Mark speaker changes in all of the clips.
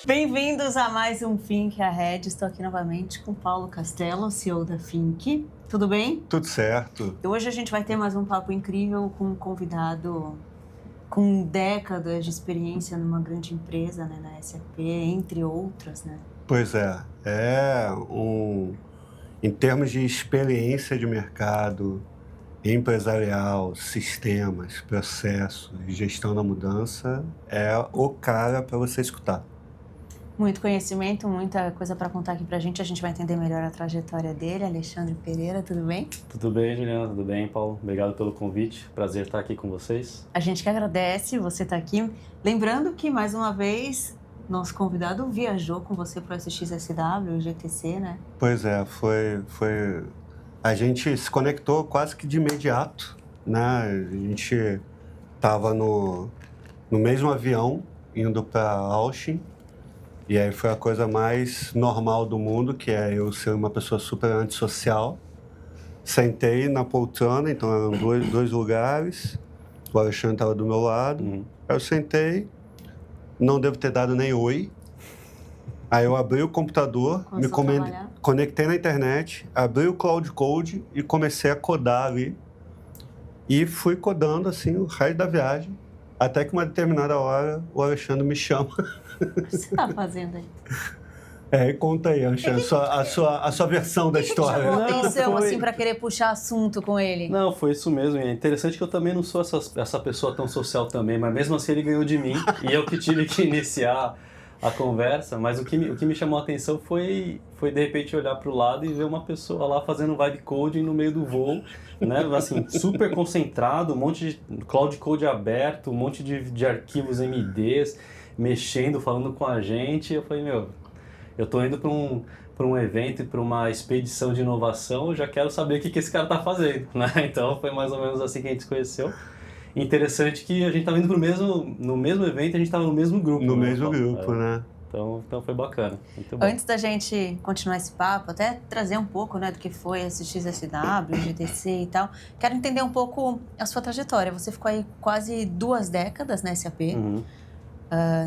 Speaker 1: Bem-vindos a mais um Think Ahead. Estou aqui novamente com Paulo Castello, CEO da Think. Tudo bem?
Speaker 2: Tudo certo.
Speaker 1: Hoje a gente vai ter mais um papo incrível com um convidado com décadas de experiência numa grande empresa, né, na SAP, entre outras, né?
Speaker 2: Pois é. Em termos de experiência de mercado, empresarial, sistemas, processos, gestão da mudança, é o cara para você escutar.
Speaker 1: Muito conhecimento, muita coisa para contar aqui pra gente. A gente vai entender melhor a trajetória dele. Alexandre Pereira, tudo bem?
Speaker 3: Tudo bem, Juliana? Tudo bem, Paulo? Obrigado pelo convite. Prazer estar aqui com vocês.
Speaker 1: A gente que agradece você estar aqui. Lembrando que, mais uma vez, nosso convidado viajou com você para o SXSW, o GTC, né?
Speaker 2: Pois é, foi... A gente se conectou quase que de imediato, né? A gente estava no mesmo avião, indo para Austin. E aí foi a coisa mais normal do mundo, que é eu ser uma pessoa super antissocial. Sentei na poltrona, então eram dois lugares. O Alexandre estava do meu lado. Aí eu sentei, não devo ter dado nem oi. Aí eu abri o computador, conectei na internet, abri o Cloud Code e comecei a codar ali. E fui codando assim o resto da viagem, até que uma determinada hora o Alexandre me chama.
Speaker 1: O que você está fazendo aí?
Speaker 2: Conta aí, Alexandre, a sua versão da história.
Speaker 1: Chamou atenção, assim, para querer puxar assunto com ele?
Speaker 3: Não, foi isso mesmo. E é interessante que eu também não sou essa pessoa tão social também, mas mesmo assim ele ganhou de mim e eu que tive que iniciar a conversa. Mas o que me chamou a atenção foi de repente olhar para o lado e ver uma pessoa lá fazendo vibe coding no meio do voo, né? Assim, super concentrado, um monte de cloud code aberto, um monte de arquivos MDs, mexendo, falando com a gente. Eu falei, eu tô indo para um evento e para uma expedição de inovação, eu já quero saber o que esse cara tá fazendo, né? Então foi mais ou menos assim que a gente se conheceu. Interessante que a gente tava indo no mesmo evento, a gente tava no mesmo grupo.
Speaker 2: No mesmo grupo, né?
Speaker 3: Então foi bacana, muito bom.
Speaker 1: Antes da gente continuar esse papo, até trazer um pouco, né, do que foi esse XSW, GTC e tal, quero entender um pouco a sua trajetória. Você ficou aí quase 2 décadas na SAP,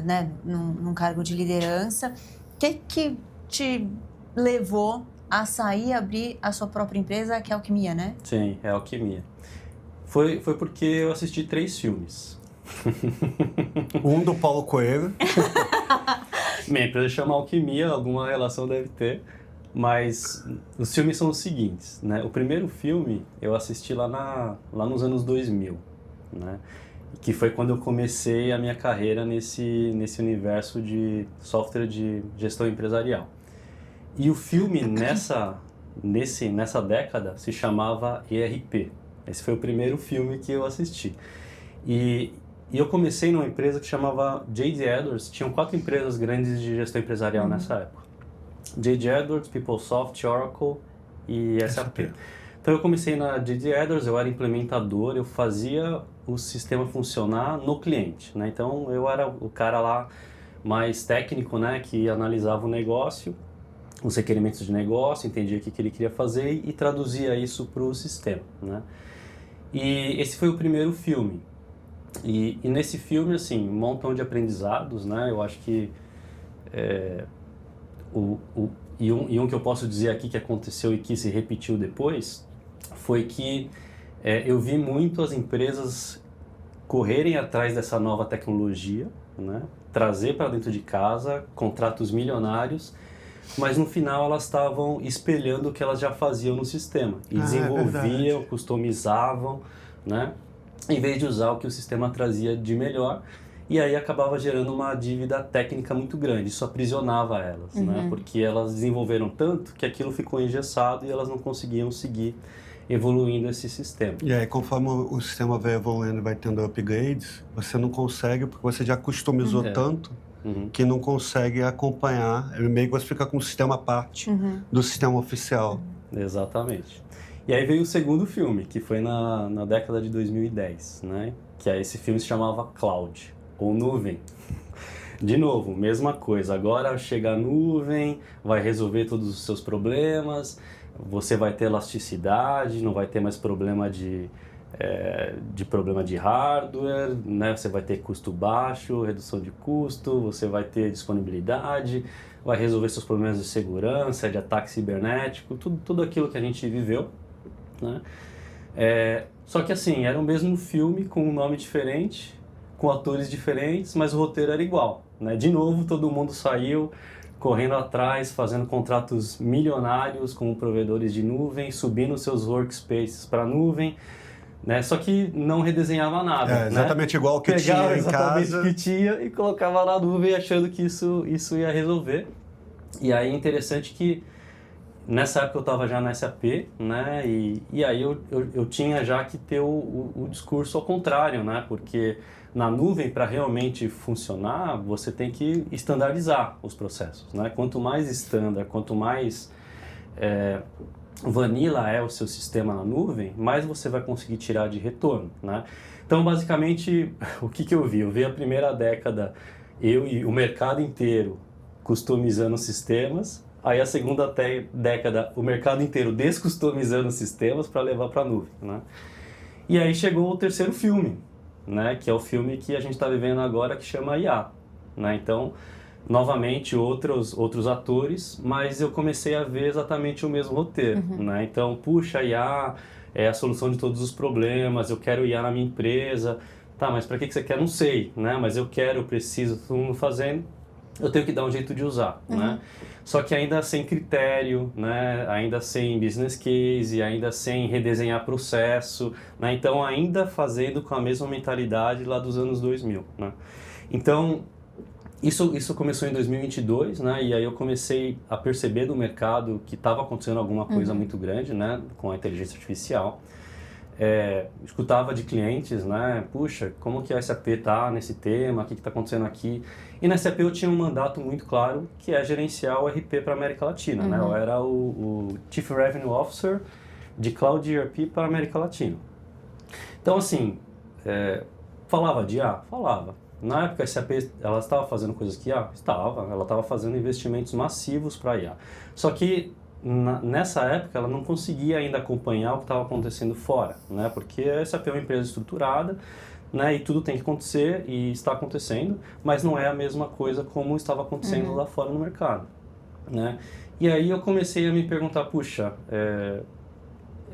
Speaker 1: né, num cargo de liderança. O que te levou a sair e abrir a sua própria empresa, que é a Alquimia, né?
Speaker 3: Sim, é a Alquimia. Foi porque eu assisti 3 filmes.
Speaker 2: Um do Paulo Coelho.
Speaker 3: Minha empresa chama Alquimia, alguma relação deve ter. Mas os filmes são os seguintes, né? O primeiro filme eu assisti lá nos anos 2000, né? Que foi quando eu comecei a minha carreira nesse universo de software de gestão empresarial. E o filme nessa década se chamava ERP. Esse foi o primeiro filme que eu assisti. E eu comecei numa empresa que chamava J.D. Edwards. Tinham 4 empresas grandes de gestão empresarial nessa época. J.D. Edwards, PeopleSoft, Oracle e SAP. Então eu comecei na J.D. Edwards, eu era implementador, eu fazia o sistema funcionar no cliente, né? Então eu era o cara lá mais técnico, né, que analisava o negócio, os requerimentos de negócio, entendia o que ele queria fazer e traduzia isso para o sistema, né? E esse foi o primeiro filme. E nesse filme, assim, um montão de aprendizados, né? Eu acho que um que eu posso dizer aqui que aconteceu e que se repetiu depois foi que eu vi muito as empresas correrem atrás dessa nova tecnologia, né? Trazer para dentro de casa contratos milionários, mas no final elas estavam espelhando o que elas já faziam no sistema e desenvolviam, customizavam, né? Em vez de usar o que o sistema trazia de melhor, e aí acabava gerando uma dívida técnica muito grande. Isso aprisionava elas, né? Porque elas desenvolveram tanto que aquilo ficou engessado e elas não conseguiam seguir evoluindo esse sistema.
Speaker 2: E aí, conforme o sistema vai evoluindo e vai tendo upgrades, você não consegue, porque você já customizou tanto que não consegue acompanhar. Meio que você fica com um sistema à parte do sistema oficial.
Speaker 3: Exatamente. E aí veio o segundo filme, que foi na década de 2010, né? Que aí esse filme se chamava Cloud, ou Nuvem. De novo, mesma coisa. Agora chega a nuvem, vai resolver todos os seus problemas, você vai ter elasticidade, não vai ter mais problema de de problema de hardware, né? Você vai ter custo baixo, redução de custo, você vai ter disponibilidade, vai resolver seus problemas de segurança, de ataque cibernético, tudo aquilo que a gente viveu, né? Só que assim, era o mesmo filme com um nome diferente, com atores diferentes, mas o roteiro era igual, né? De novo, todo mundo saiu correndo atrás, fazendo contratos milionários com provedores de nuvem, subindo seus workspaces para a nuvem, né? Só que não redesenhava nada.
Speaker 2: Exatamente, né? Igual o que
Speaker 3: Pegava
Speaker 2: tinha em casa.
Speaker 3: exatamente o que tinha e colocava na nuvem achando que isso ia resolver. E aí é interessante que nessa época eu estava já na SAP, né? E aí eu tinha já que ter o discurso ao contrário, né? Porque na nuvem, para realmente funcionar, você tem que estandarizar os processos, né? Quanto mais standard, quanto mais vanilla é o seu sistema na nuvem, mais você vai conseguir tirar de retorno, né? Então, basicamente, o que eu vi? Eu vi a primeira década, eu e o mercado inteiro customizando sistemas, aí a segunda década, o mercado inteiro descustomizando sistemas para levar para a nuvem, né? E aí chegou o terceiro filme, né? Que é o filme que a gente está vivendo agora, que chama IA, né? Então, novamente, outros atores, mas eu comecei a ver exatamente o mesmo roteiro, né? Então, puxa, IA é a solução de todos os problemas, eu quero IA na minha empresa. Tá, mas para que você quer? Não sei, né? Mas eu quero, eu preciso, todo mundo fazendo, eu tenho que dar um jeito de usar, né? Só que ainda sem critério, né? Ainda sem business case, ainda sem redesenhar processo, né? Então, ainda fazendo com a mesma mentalidade lá dos anos 2000, né? Então, isso começou em 2022, né? E aí eu comecei a perceber do mercado que estava acontecendo alguma coisa muito grande, né? Com a inteligência artificial. Escutava de clientes, né? Puxa, como que a SAP está nesse tema? O que está acontecendo aqui? E na SAP eu tinha um mandato muito claro, que é gerenciar o RP para a América Latina, né? Eu era o Chief Revenue Officer de Cloud ERP para a América Latina. Então, assim, falava de IA? Falava. Na época, a SAP ela estava fazendo coisas que IA? Estava. Ela estava fazendo investimentos massivos para IA. Só que nessa época ela não conseguia ainda acompanhar o que estava acontecendo fora, né? Porque a SAP é uma empresa estruturada, né? E tudo tem que acontecer e está acontecendo, mas não é a mesma coisa como estava acontecendo lá fora no mercado, né? E aí eu comecei a me perguntar, puxa,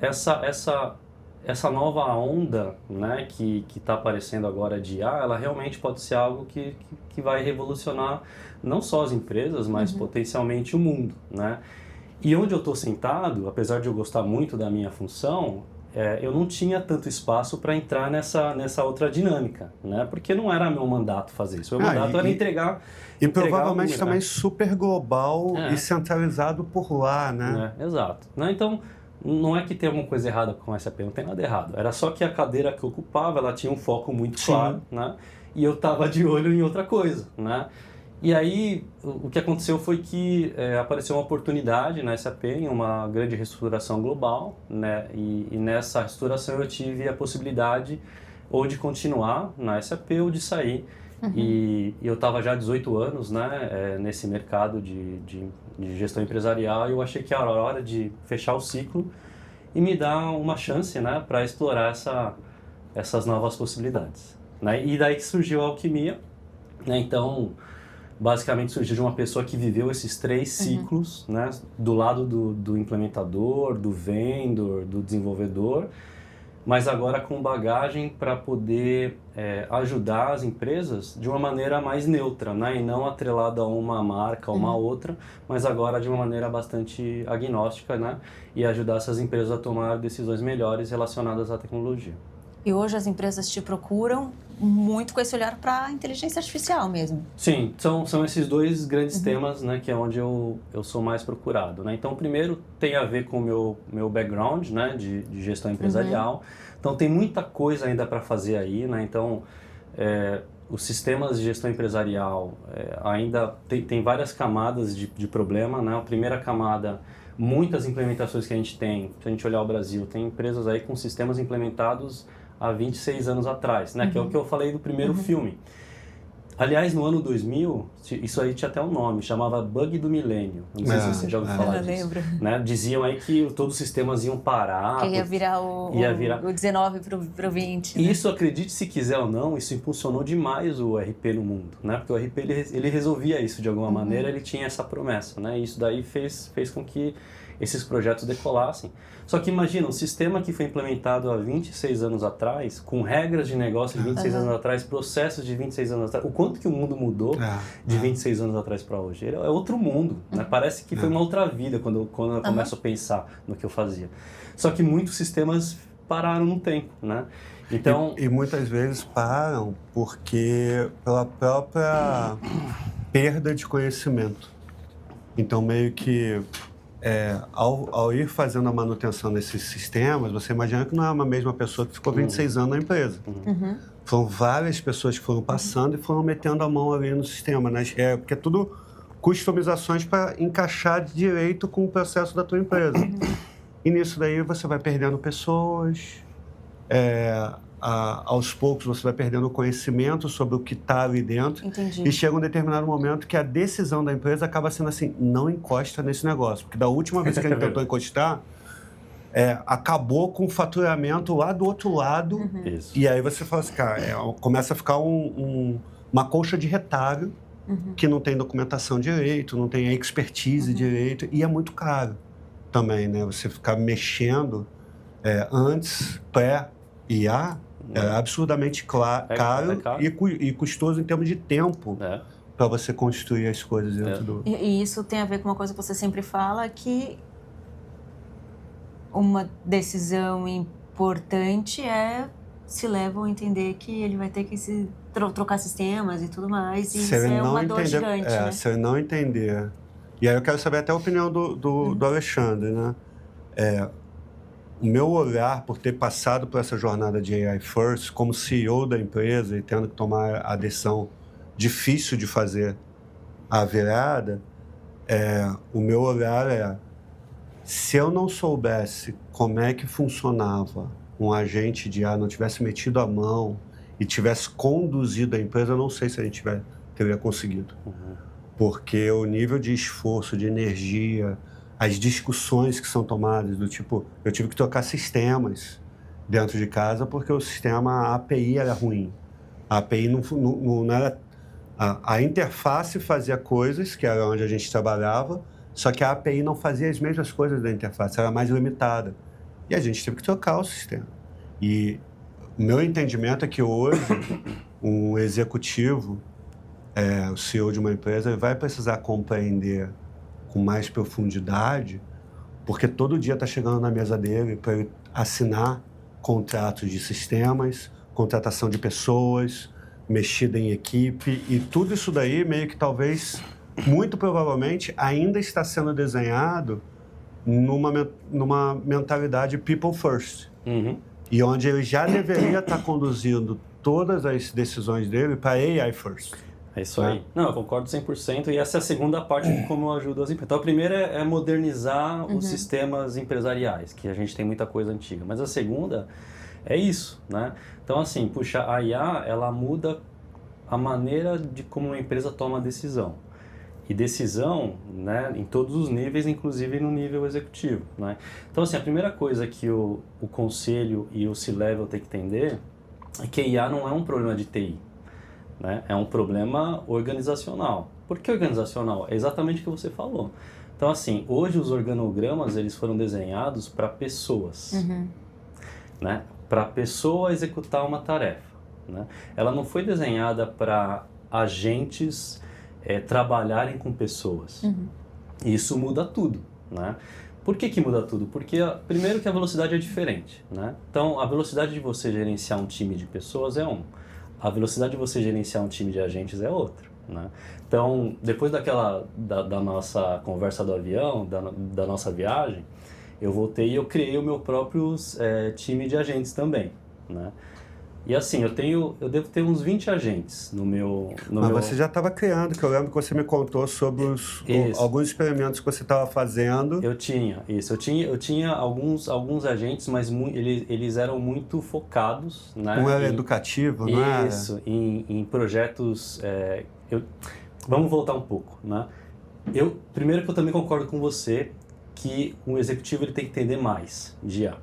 Speaker 3: essa nova onda, né, que está aparecendo agora de IA, ela realmente pode ser algo que vai revolucionar não só as empresas, mas potencialmente o mundo, né? E onde eu estou sentado, apesar de eu gostar muito da minha função, eu não tinha tanto espaço para entrar nessa outra dinâmica, né? Porque não era meu mandato fazer isso. Meu mandato era entregar.
Speaker 2: E provavelmente também super global e centralizado por lá, né?
Speaker 3: Exato. Né? Então, não é que tem alguma coisa errada com a SAP, não tem nada errado. Era só que a cadeira que eu ocupava, ela tinha um foco muito claro, né? E eu estava de olho em outra coisa, né? E aí, o que aconteceu foi que apareceu uma oportunidade na SAP, em uma grande reestruturação global, né? E nessa reestruturação eu tive a possibilidade ou de continuar na SAP ou de sair. E eu estava já há 18 anos, né? Nesse mercado de gestão empresarial, e eu achei que era hora de fechar o ciclo e me dar uma chance, né? Para explorar essas novas possibilidades, né? E daí que surgiu a Alquimia, né? Então, basicamente surgiu de uma pessoa que viveu esses 3 ciclos, né? Do lado do implementador, do vendor, do desenvolvedor, mas agora com bagagem para poder ajudar as empresas de uma maneira mais neutra, né? E não atrelada a uma marca ou uma outra, mas agora de uma maneira bastante agnóstica, né? E ajudar essas empresas a tomar decisões melhores relacionadas à tecnologia.
Speaker 1: E hoje as empresas te procuram muito com esse olhar para a inteligência artificial mesmo.
Speaker 3: Sim, são esses 2 grandes temas, né, que é onde eu sou mais procurado, né? Então, o primeiro tem a ver com o meu background, né, de gestão empresarial. Então, tem muita coisa ainda para fazer aí, né? Então, os sistemas de gestão empresarial ainda tem várias camadas de problema, né? A primeira camada, muitas implementações que a gente tem, se a gente olhar o Brasil, tem empresas aí com sistemas implementados há 26 anos atrás, né? Que é o que eu falei do primeiro filme. Aliás, no ano 2000, isso aí tinha até um nome, chamava Bug do Milênio. Não sei se você já ouviu falar disso. Eu lembro. Né? Diziam aí que todos os sistemas iam parar.
Speaker 1: Que ia virar o 19 para o 20.
Speaker 3: E
Speaker 1: né?
Speaker 3: isso, acredite se quiser ou não, isso impulsionou demais o RP no mundo. Né? Porque o RP ele resolvia isso de alguma maneira, ele tinha essa promessa. Né? E isso daí fez com que esses projetos decolassem. Só que imagina, um sistema que foi implementado há 26 anos atrás, com regras de negócio de 26 anos atrás, processos de 26 anos atrás, o quanto que o mundo mudou de 26 anos atrás para hoje? É outro mundo, né? Parece que foi uma outra vida quando eu começo a pensar no que eu fazia. Só que muitos sistemas pararam no tempo, né? Então...
Speaker 2: E muitas vezes param porque pela própria perda de conhecimento. Então, meio que... ao ir fazendo a manutenção desses sistemas, você imagina que não é uma mesma pessoa que ficou 26 anos na empresa. Foram várias pessoas que foram passando e foram metendo a mão ali no sistema, né? Porque é tudo customizações para encaixar direito com o processo da tua empresa. E nisso daí você vai perdendo pessoas, aos poucos você vai perdendo conhecimento sobre o que está ali dentro.
Speaker 1: Entendi.
Speaker 2: E chega um determinado momento que a decisão da empresa acaba sendo assim, não encosta nesse negócio. Porque da última vez que a gente tentou encostar, acabou com o faturamento lá do outro lado.
Speaker 3: Isso.
Speaker 2: E aí você fala assim, cara, começa a ficar uma colcha de retalho que não tem documentação direito, não tem expertise direito, e é muito caro também, né? Você ficar mexendo antes, pré-IA, é absurdamente caro e custoso em termos de tempo para você construir as coisas dentro do...
Speaker 1: E isso tem a ver com uma coisa que você sempre fala, que uma decisão importante se levam a entender que ele vai ter que trocar sistemas e tudo mais, e isso é uma dor gigante, né?
Speaker 2: Se ele não entender... E aí eu quero saber até a opinião do Alexandre, né? O meu olhar por ter passado por essa jornada de AI First, como CEO da empresa e tendo que tomar a decisão difícil de fazer a virada, o meu olhar se eu não soubesse como é que funcionava um agente de IA, não tivesse metido a mão e tivesse conduzido a empresa, eu não sei se a gente teria conseguido. Porque o nível de esforço, de energia, as discussões que são tomadas, do tipo, eu tive que trocar sistemas dentro de casa porque o sistema, a API era ruim. A API não era... A interface fazia coisas, que era onde a gente trabalhava, só que a API não fazia as mesmas coisas da interface, era mais limitada. E a gente teve que trocar o sistema. E o meu entendimento é que hoje, um executivo, o CEO de uma empresa, ele vai precisar compreender com mais profundidade, porque todo dia está chegando na mesa dele para ele assinar contratos de sistemas, contratação de pessoas, mexida em equipe, e tudo isso daí meio que talvez, muito provavelmente, ainda está sendo desenhado numa mentalidade people first. E onde ele já deveria estar conduzindo todas as decisões dele para AI first.
Speaker 3: É isso aí. Não, eu concordo 100%, e essa é a segunda parte de como eu ajudo as empresas. Então, a primeira é modernizar os sistemas empresariais, que a gente tem muita coisa antiga. Mas a segunda é isso, né? Então, assim, puxa, a IA, ela muda a maneira de como uma empresa toma decisão. E decisão, né, em todos os níveis, inclusive no nível executivo, né? Então, assim, a primeira coisa que o conselho e o C-Level tem que entender é que a IA não é um problema de TI. Né? É um problema organizacional. Por que organizacional? É exatamente o que você falou. Então, assim, hoje os organogramas eles foram desenhados para pessoas, né? Para a pessoa executar uma tarefa, né? Ela não foi desenhada para agentes trabalharem com pessoas. Isso muda tudo, né? Por que muda tudo? Porque, primeiro, que a velocidade é diferente, né? Então, a velocidade de você gerenciar um time de pessoas é a velocidade de você gerenciar um time de agentes é outra, né? Então, depois da nossa conversa do avião, da nossa viagem, eu voltei e eu criei o meu próprio time de agentes também, né? E assim, eu devo ter uns 20 agentes no meu...
Speaker 2: Mas você já estava criando, que eu lembro que você me contou sobre alguns experimentos que você estava fazendo.
Speaker 3: Eu tinha, isso. Eu tinha alguns agentes, mas eles eram muito focados, né?
Speaker 2: Um era educativo, não era?
Speaker 3: Isso, em projetos... vamos voltar um pouco, né? Primeiro que eu também concordo com você que um executivo ele tem que entender mais de IA.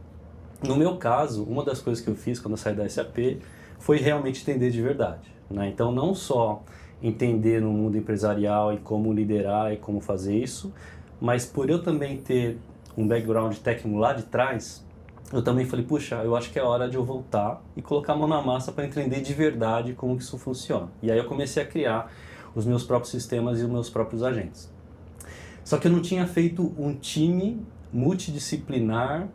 Speaker 3: No meu caso, uma das coisas que eu fiz quando eu saí da SAP foi realmente entender de verdade, né? Então, não só entender no mundo empresarial e como liderar e como fazer isso, mas por eu também ter um background técnico lá de trás, eu também falei, puxa, eu acho que é hora de eu voltar e colocar a mão na massa para entender de verdade como que isso funciona. E aí eu comecei a criar os meus próprios sistemas e os meus próprios agentes. Só que eu não tinha feito um time multidisciplinar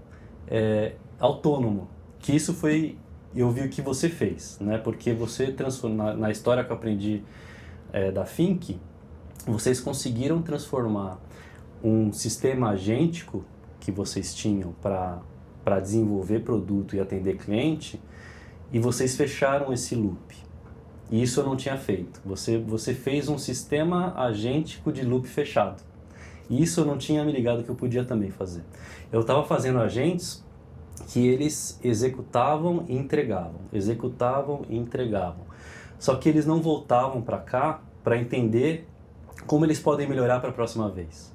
Speaker 3: autônomo, que isso foi, eu vi o que você fez, né? Porque você transformou, na história que eu aprendi da Think, vocês conseguiram transformar um sistema agêntico que vocês tinham para desenvolver produto e atender cliente, e vocês fecharam esse loop. E isso eu não tinha feito. Você fez um sistema agêntico de loop fechado. E isso eu não tinha me ligado que eu podia também fazer. Eu estava fazendo agentes que eles executavam e entregavam, Só que eles não voltavam para cá para entender como eles podem melhorar para a próxima vez.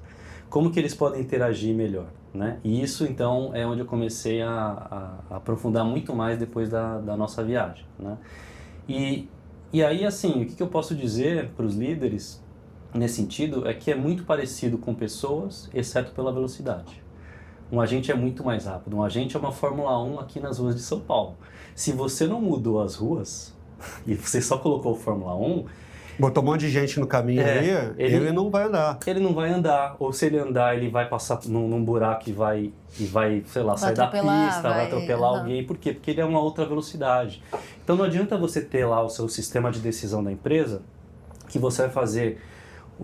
Speaker 3: Como que eles podem interagir melhor, né? E isso, então, é onde eu comecei a aprofundar muito mais depois da nossa viagem, né? E aí, assim, o que eu posso dizer para os líderes nesse sentido é que é muito parecido com pessoas, exceto pela velocidade. Um agente é muito mais rápido. Um agente é uma Fórmula 1 aqui nas ruas de São Paulo. Se você não mudou as ruas e você só colocou Fórmula 1...
Speaker 2: Botou um monte de gente no caminho aí, ele não vai andar.
Speaker 3: Ele não vai andar. Ou se ele andar, ele vai passar num buraco e vai, sei lá, sair da pista, vai atropelar alguém. Por quê? Porque ele é uma outra velocidade. Então não adianta você ter lá o seu sistema de decisão da empresa, que você vai fazer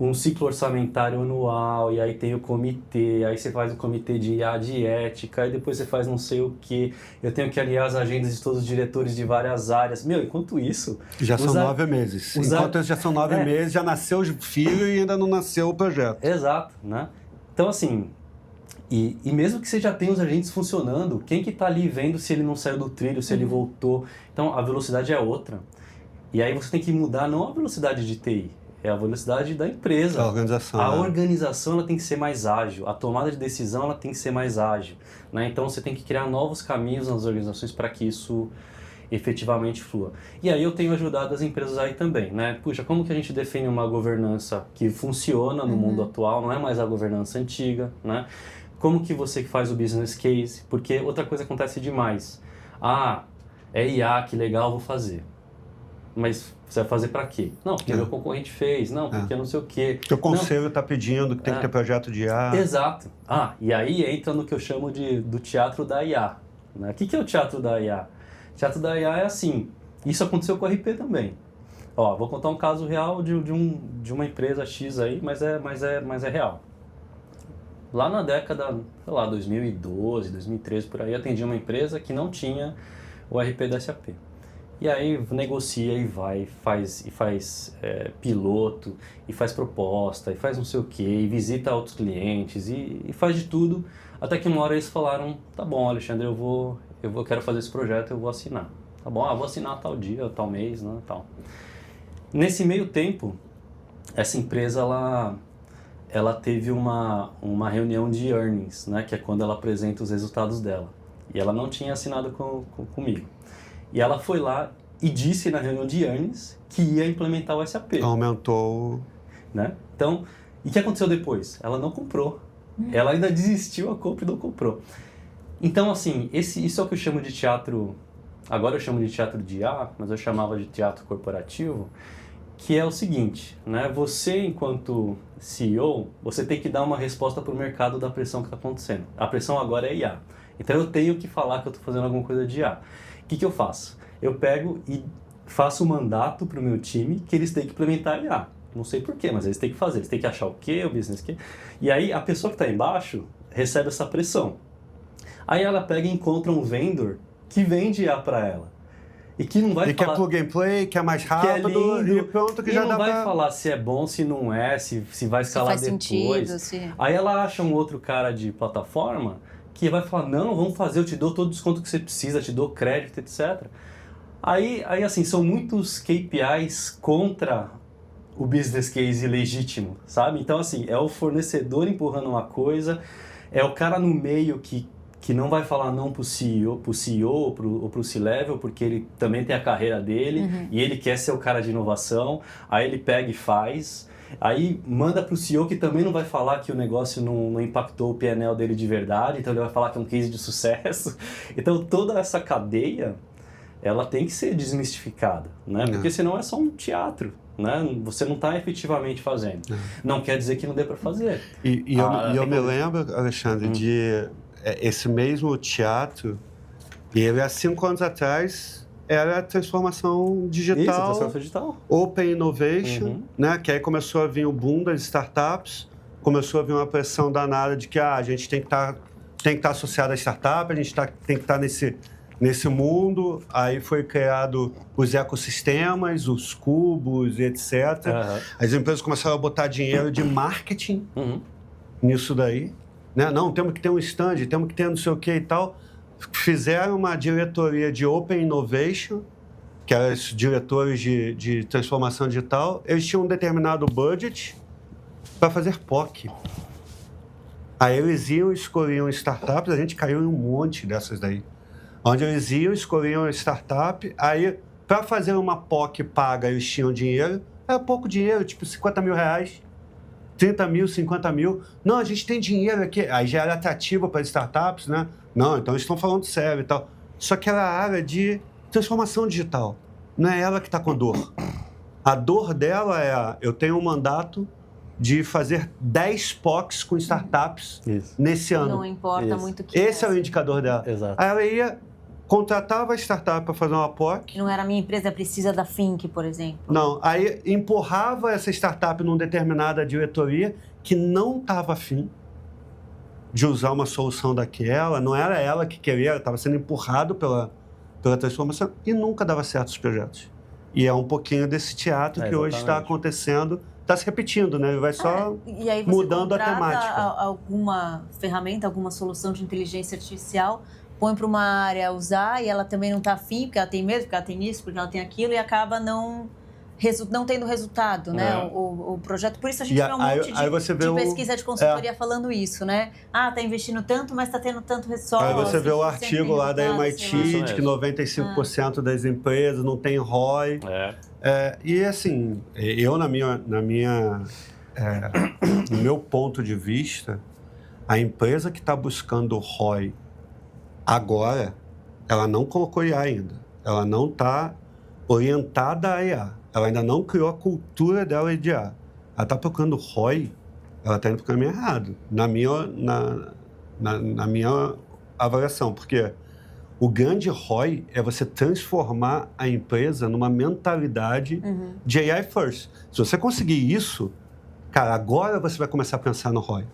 Speaker 3: um ciclo orçamentário anual, e aí tem o comitê, aí você faz o comitê de ética, e depois você faz não sei o que. Eu tenho que alinhar as agendas de todos os diretores de várias áreas. Enquanto isso...
Speaker 2: Já são 9 meses. Enquanto já são 9 meses, já nasceu o filho e ainda não nasceu o projeto.
Speaker 3: Exato, né? Então, assim... E mesmo que você já tenha os agentes funcionando, quem que tá ali vendo se ele não saiu do trilho, se ele voltou? Então, a velocidade é outra. E aí você tem que mudar não a velocidade de TI, é a velocidade da empresa.
Speaker 2: A organização.
Speaker 3: A organização ela tem que ser mais ágil, a tomada de decisão ela tem que ser mais ágil, né? Então você tem que criar novos caminhos nas organizações para que isso efetivamente flua. E aí eu tenho ajudado as empresas aí também, né? Puxa, como que a gente define uma governança que funciona no mundo atual, não é mais a governança antiga, né? Como que você faz o business case? Porque outra coisa acontece demais. É IA, que legal, vou fazer. Mas você vai fazer para quê? Não, porque meu concorrente fez. Não, porque não sei o quê.
Speaker 2: Porque o conselho está pedindo que tem que ter projeto de IA.
Speaker 3: Exato. E aí entra no que eu chamo do teatro da IA. Né? O que é o teatro da IA? O teatro da IA é assim. Isso aconteceu com o RP também. Vou contar um caso real de uma empresa X aí, mas é real. Lá na década, sei lá, 2012, 2013, por aí, atendi uma empresa que não tinha o RP da SAP. E aí negocia e faz piloto, e faz proposta, e faz não sei o que, e visita outros clientes, e faz de tudo, até que uma hora eles falaram, tá bom, Alexandre, eu quero fazer esse projeto, eu vou assinar. Tá bom, vou assinar tal dia, tal mês, né, tal. Nesse meio tempo, essa empresa, ela teve uma reunião de earnings, né, que é quando ela apresenta os resultados dela. E ela não tinha assinado comigo. E ela foi lá e disse na reunião de earnings que ia implementar o SAP.
Speaker 2: Aumentou.
Speaker 3: Né? Então, e o que aconteceu depois? Ela não comprou. Ela ainda desistiu a compra e não comprou. Então, assim, isso é o que eu chamo de teatro... Agora eu chamo de teatro de IA, mas eu chamava de teatro corporativo, que é o seguinte, né? Você, enquanto CEO, você tem que dar uma resposta para o mercado da pressão que está acontecendo. A pressão agora é IA. Então, eu tenho que falar que eu estou fazendo alguma coisa de IA. O que eu faço? Eu pego e faço um mandato para o meu time que eles têm que implementar IA. Não sei porquê, mas eles têm que fazer. Eles têm que achar o quê, o business quê. E aí a pessoa que está embaixo recebe essa pressão. Aí ela pega e encontra um vendor que vende IA para ela. e que não vai
Speaker 2: falar... E que é plug and play, que é mais rápido,
Speaker 3: que é lindo,
Speaker 2: e pronto, que já dá pra...
Speaker 3: não vai falar se é bom, se não é, se vai escalar
Speaker 1: se faz
Speaker 3: depois.
Speaker 1: Sentido, se...
Speaker 3: Aí ela acha um outro cara de plataforma que vai falar, não, vamos fazer, eu te dou todo o desconto que você precisa, te dou crédito, etc. Aí assim, são muitos KPIs contra o business case legítimo, sabe? Então, assim, é o fornecedor empurrando uma coisa, é o cara no meio que não vai falar não pro CEO ou pro C-Level, porque ele também tem a carreira dele, e ele quer ser o cara de inovação, aí ele pega e faz, aí manda pro CEO que também não vai falar que o negócio não impactou o PNL dele de verdade, então ele vai falar que é um case de sucesso. Então, toda essa cadeia, ela tem que ser desmistificada, né? Porque senão é só um teatro, né? Você não está efetivamente fazendo. Não quer dizer que não dê para fazer.
Speaker 2: Eu me lembro, Alexandre, de esse mesmo teatro, ele há 5 anos atrás era transformação digital,
Speaker 3: isso, transformação digital.
Speaker 2: Open Innovation, né? Que aí começou a vir o boom das startups, começou a vir uma pressão danada de que a gente tem que estar associado à startup, a gente tem que estar nesse mundo. Aí foi criado os ecossistemas, os cubos, etc. As empresas começaram a botar dinheiro de marketing nisso daí. Né? Não, temos que ter um stand, temos que ter não sei o que e tal. Fizeram uma diretoria de Open Innovation, que eram os diretores de transformação digital. Eles tinham um determinado budget para fazer POC. Aí eles iam e escolhiam startups, a gente caiu em um monte dessas daí. Onde eles iam, escolhiam startup, aí para fazer uma POC paga eles tinham dinheiro, era pouco dinheiro, tipo 50 mil reais, 30 mil, 50 mil. Não, a gente tem dinheiro aqui, aí já era atrativo para startups, né? Não, então eles estão falando sério e tal. Só que era a área de transformação digital, não é ela que está com dor. A dor dela é, eu tenho um mandato de fazer 10 POCs com startups nesse ano.
Speaker 1: Não importa muito o que
Speaker 2: esse é o indicador dela.
Speaker 3: Exato.
Speaker 2: Aí ela ia, contratava a startup para fazer uma POC.
Speaker 1: Não era a minha empresa precisa da Fink, por exemplo.
Speaker 2: Não, aí empurrava essa startup numa determinada diretoria que não estava afim de usar uma solução daquela, não era ela que queria, estava sendo empurrado pela transformação e nunca dava certo os projetos. E é um pouquinho desse teatro que hoje está acontecendo, está se repetindo, né? Ele vai só
Speaker 1: e aí você
Speaker 2: mudando a temática.
Speaker 1: Alguma ferramenta, alguma solução de inteligência artificial, põe para uma área usar e ela também não está afim, porque ela tem medo, porque ela tem isso, porque ela tem aquilo, e acaba não tendo resultado, né? O projeto. Por isso a gente vê um monte de pesquisa de consultoria falando isso, né? Ah, tá investindo tanto, mas tá tendo tanto resultado.
Speaker 2: Aí você vê o artigo lá da MIT de que 95% das empresas não tem ROI. E assim, eu no meu ponto de vista, a empresa que está buscando ROI agora, ela não colocou IA ainda. Ela não está orientada a IA. Ela ainda não criou a cultura dela de IA. Ela está procurando ROI, ela está indo para o caminho errado, na minha avaliação. Porque o grande ROI é você transformar a empresa numa mentalidade de AI first. Se você conseguir isso, cara, agora você vai começar a pensar no ROI.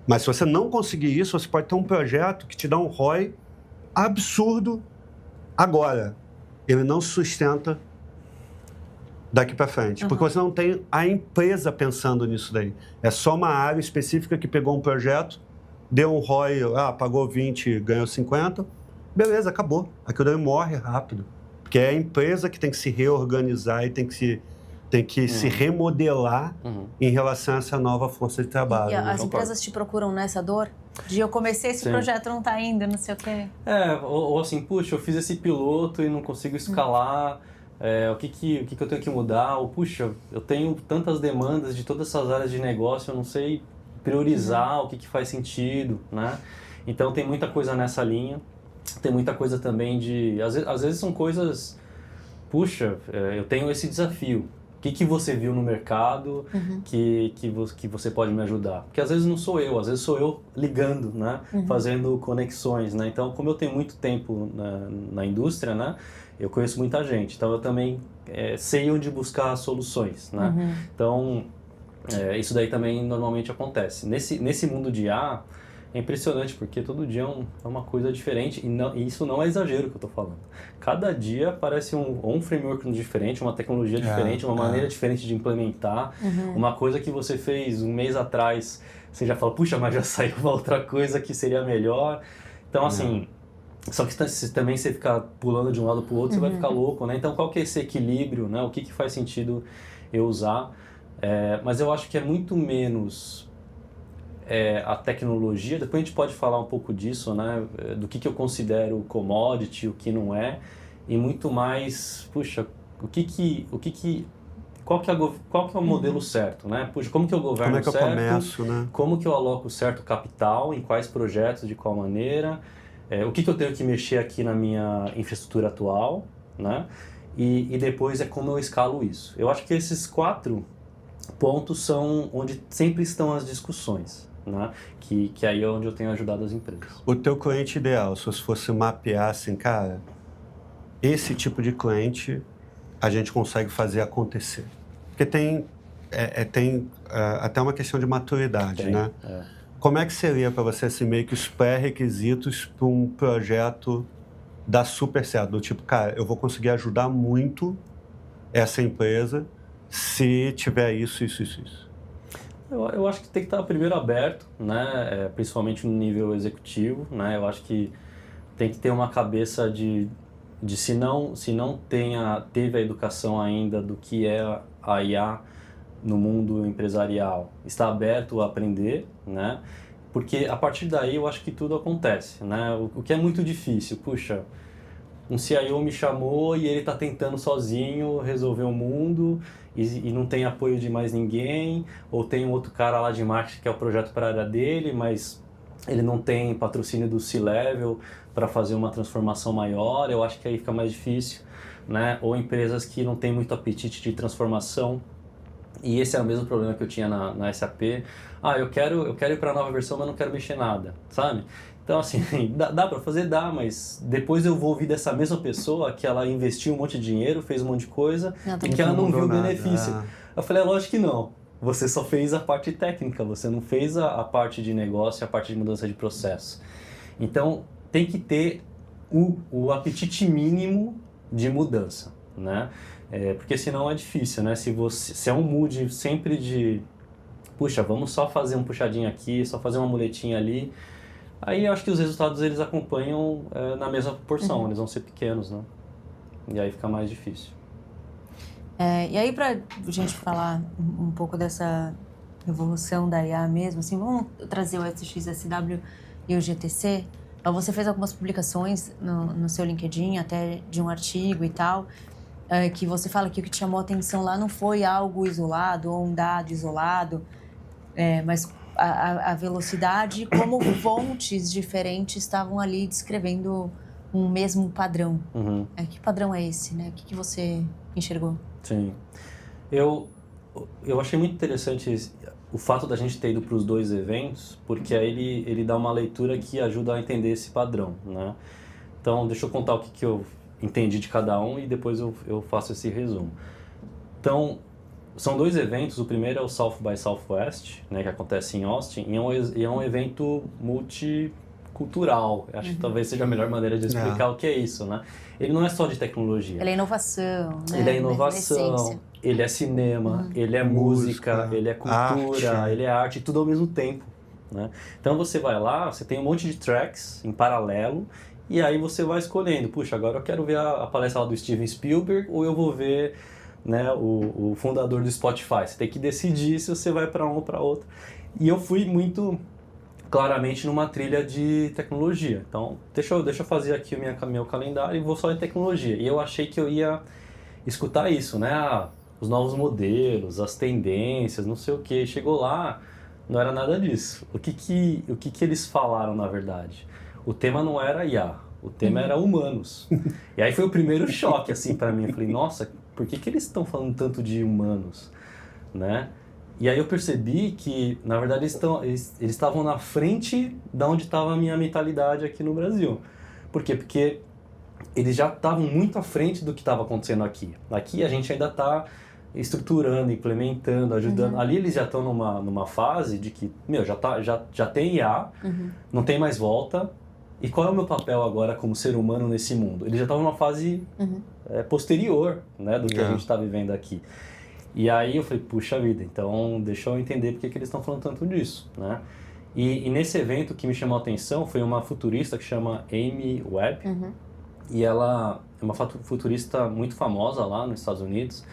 Speaker 2: Mas se você não conseguir isso, você pode ter um projeto que te dá um ROI absurdo agora. Ele não se sustenta daqui para frente, porque você não tem a empresa pensando nisso daí. É só uma área específica que pegou um projeto, deu um ROI, pagou 20, ganhou 50, beleza, acabou. Aquilo daí morre rápido, porque é a empresa que tem que se reorganizar e tem que se remodelar em relação a essa nova força de trabalho.
Speaker 1: E as empresas te procuram nessa dor? De eu comecei esse projeto, não está indo, não sei o quê.
Speaker 3: Ou assim, puxa, eu fiz esse piloto e não consigo escalar, o que eu tenho que mudar? Ou, puxa, eu tenho tantas demandas de todas essas áreas de negócio, eu não sei priorizar o que faz sentido, né? Então tem muita coisa nessa linha, tem muita coisa também de... Às vezes são coisas, puxa, eu tenho esse desafio. O que você viu no mercado que você pode me ajudar? Porque às vezes não sou eu, às vezes sou eu ligando, né? Fazendo conexões, né? Então, como eu tenho muito tempo na indústria, né? Eu conheço muita gente, então eu também sei onde buscar soluções, né? Então, isso daí também normalmente acontece. Nesse mundo de IA, É impressionante, porque todo dia é uma coisa diferente, e isso não é exagero que eu estou falando. Cada dia aparece um framework diferente, uma tecnologia diferente, uma maneira diferente de implementar. Uma coisa que você fez um mês atrás, você já fala, puxa, mas já saiu uma outra coisa que seria melhor. Então, assim, só que se também você ficar pulando de um lado para o outro, você vai ficar louco, né? Então, qual que é esse equilíbrio, né? O que faz sentido eu usar? Mas eu acho que é muito menos... a tecnologia, depois a gente pode falar um pouco disso, né, do que eu considero commodity, o que não é, e muito mais, puxa, qual que é o modelo certo, né? Puxa, como que eu governo certo?
Speaker 2: Como é que eu começo, né?
Speaker 3: Como que eu aloco certo capital, em quais projetos, de qual maneira, o que eu tenho que mexer aqui na minha infraestrutura atual, né? E depois como eu escalo isso. Eu acho que esses 4 pontos são onde sempre estão as discussões. Né? Que aí é onde eu tenho ajudado as empresas.
Speaker 2: O teu cliente ideal, se você fosse mapear assim, cara, esse tipo de cliente a gente consegue fazer acontecer. Porque tem até uma questão de maturidade, né? Como é que seria para você, assim, meio que os pré-requisitos para um projeto dar super certo? Do tipo, cara, eu vou conseguir ajudar muito essa empresa se tiver isso.
Speaker 3: Eu acho que tem que estar primeiro aberto, né? Principalmente no nível executivo, né? Eu acho que tem que ter uma cabeça de se não teve a educação ainda do que é a IA no mundo empresarial, está aberto a aprender, né? Porque a partir daí eu acho que tudo acontece, né? O que é muito difícil, puxa, um CIO me chamou e ele está tentando sozinho resolver o mundo e não tem apoio de mais ninguém, ou tem um outro cara lá de marketing que é o projeto para a área dele, mas ele não tem patrocínio do C-Level para fazer uma transformação maior. Eu acho que aí fica mais difícil, né? Ou empresas que não têm muito apetite de transformação. E esse é o mesmo problema que eu tinha na SAP. Eu quero ir para a nova versão, mas não quero mexer nada, sabe? Então, assim, dá para fazer? Dá, mas depois eu vou ouvir dessa mesma pessoa que ela investiu um monte de dinheiro, fez um monte de coisa e que ela não viu o benefício. Eu falei, lógico que não. Você só fez a parte técnica, você não fez a parte de negócio, a parte de mudança de processo. Então, tem que ter o apetite mínimo de mudança, né? Porque senão é difícil, né? Se é um mood sempre de, puxa, vamos só fazer um puxadinho aqui, só fazer uma muletinha ali, aí eu acho que os resultados eles acompanham na mesma proporção, eles vão ser pequenos, né? E aí fica mais difícil.
Speaker 1: E aí, para a gente falar um pouco dessa evolução da IA mesmo, assim, vamos trazer o SXSW e o GTC. Você fez algumas publicações no seu LinkedIn, até de um artigo e tal, que você fala que o que te chamou a atenção lá não foi algo isolado ou um dado isolado, mas a velocidade, como fontes diferentes estavam ali descrevendo um mesmo padrão. Que padrão é esse, né? O que você enxergou?
Speaker 3: Sim. Eu achei muito interessante o fato da gente ter ido para os 2 eventos, porque aí ele dá uma leitura que ajuda a entender esse padrão, né? Então, deixa eu contar o que eu entendi de cada um e depois eu faço esse resumo. Então, são 2 eventos. O primeiro é o South by Southwest, né, que acontece em Austin, e é um evento multicultural. Acho que talvez seja a melhor maneira de explicar o que é isso, né? Ele não é só de tecnologia.
Speaker 1: Ele é inovação, né?
Speaker 3: Ele é inovação, ele é cinema, ele é música, ele é cultura, ele é arte, tudo ao mesmo tempo, né? Então você vai lá, você tem um monte de tracks em paralelo, e aí você vai escolhendo, puxa, agora eu quero ver a palestra lá do Steven Spielberg, ou eu vou ver, né, o fundador do Spotify. Você tem que decidir se você vai para um ou para outro. E eu fui muito claramente numa trilha de tecnologia. Então, deixa eu fazer aqui o meu calendário e vou só em tecnologia. E eu achei que eu ia escutar isso, né? Os novos modelos, as tendências, não sei o quê. Chegou lá, não era nada disso. O que eles falaram, na verdade? O tema não era IA, o tema era humanos. E aí foi o primeiro choque, assim, para mim. Eu falei, nossa, por que eles estão falando tanto de humanos, né? E aí eu percebi que, na verdade, eles estavam na frente de onde estava a minha mentalidade aqui no Brasil. Por quê? Porque eles já estavam muito à frente do que estava acontecendo aqui. Aqui a gente ainda está estruturando, implementando, ajudando. Ali eles já estão numa fase de que, já tem IA, não tem mais volta. E qual é o meu papel agora como ser humano nesse mundo? Eles já estavam numa fase posterior, né, do que a gente está vivendo aqui. E aí eu falei, puxa vida, então deixa eu entender porque que eles estão falando tanto disso, né? E nesse evento, o que me chamou a atenção foi uma futurista que chama Amy Webb. E ela é uma futurista muito famosa lá nos Estados Unidos.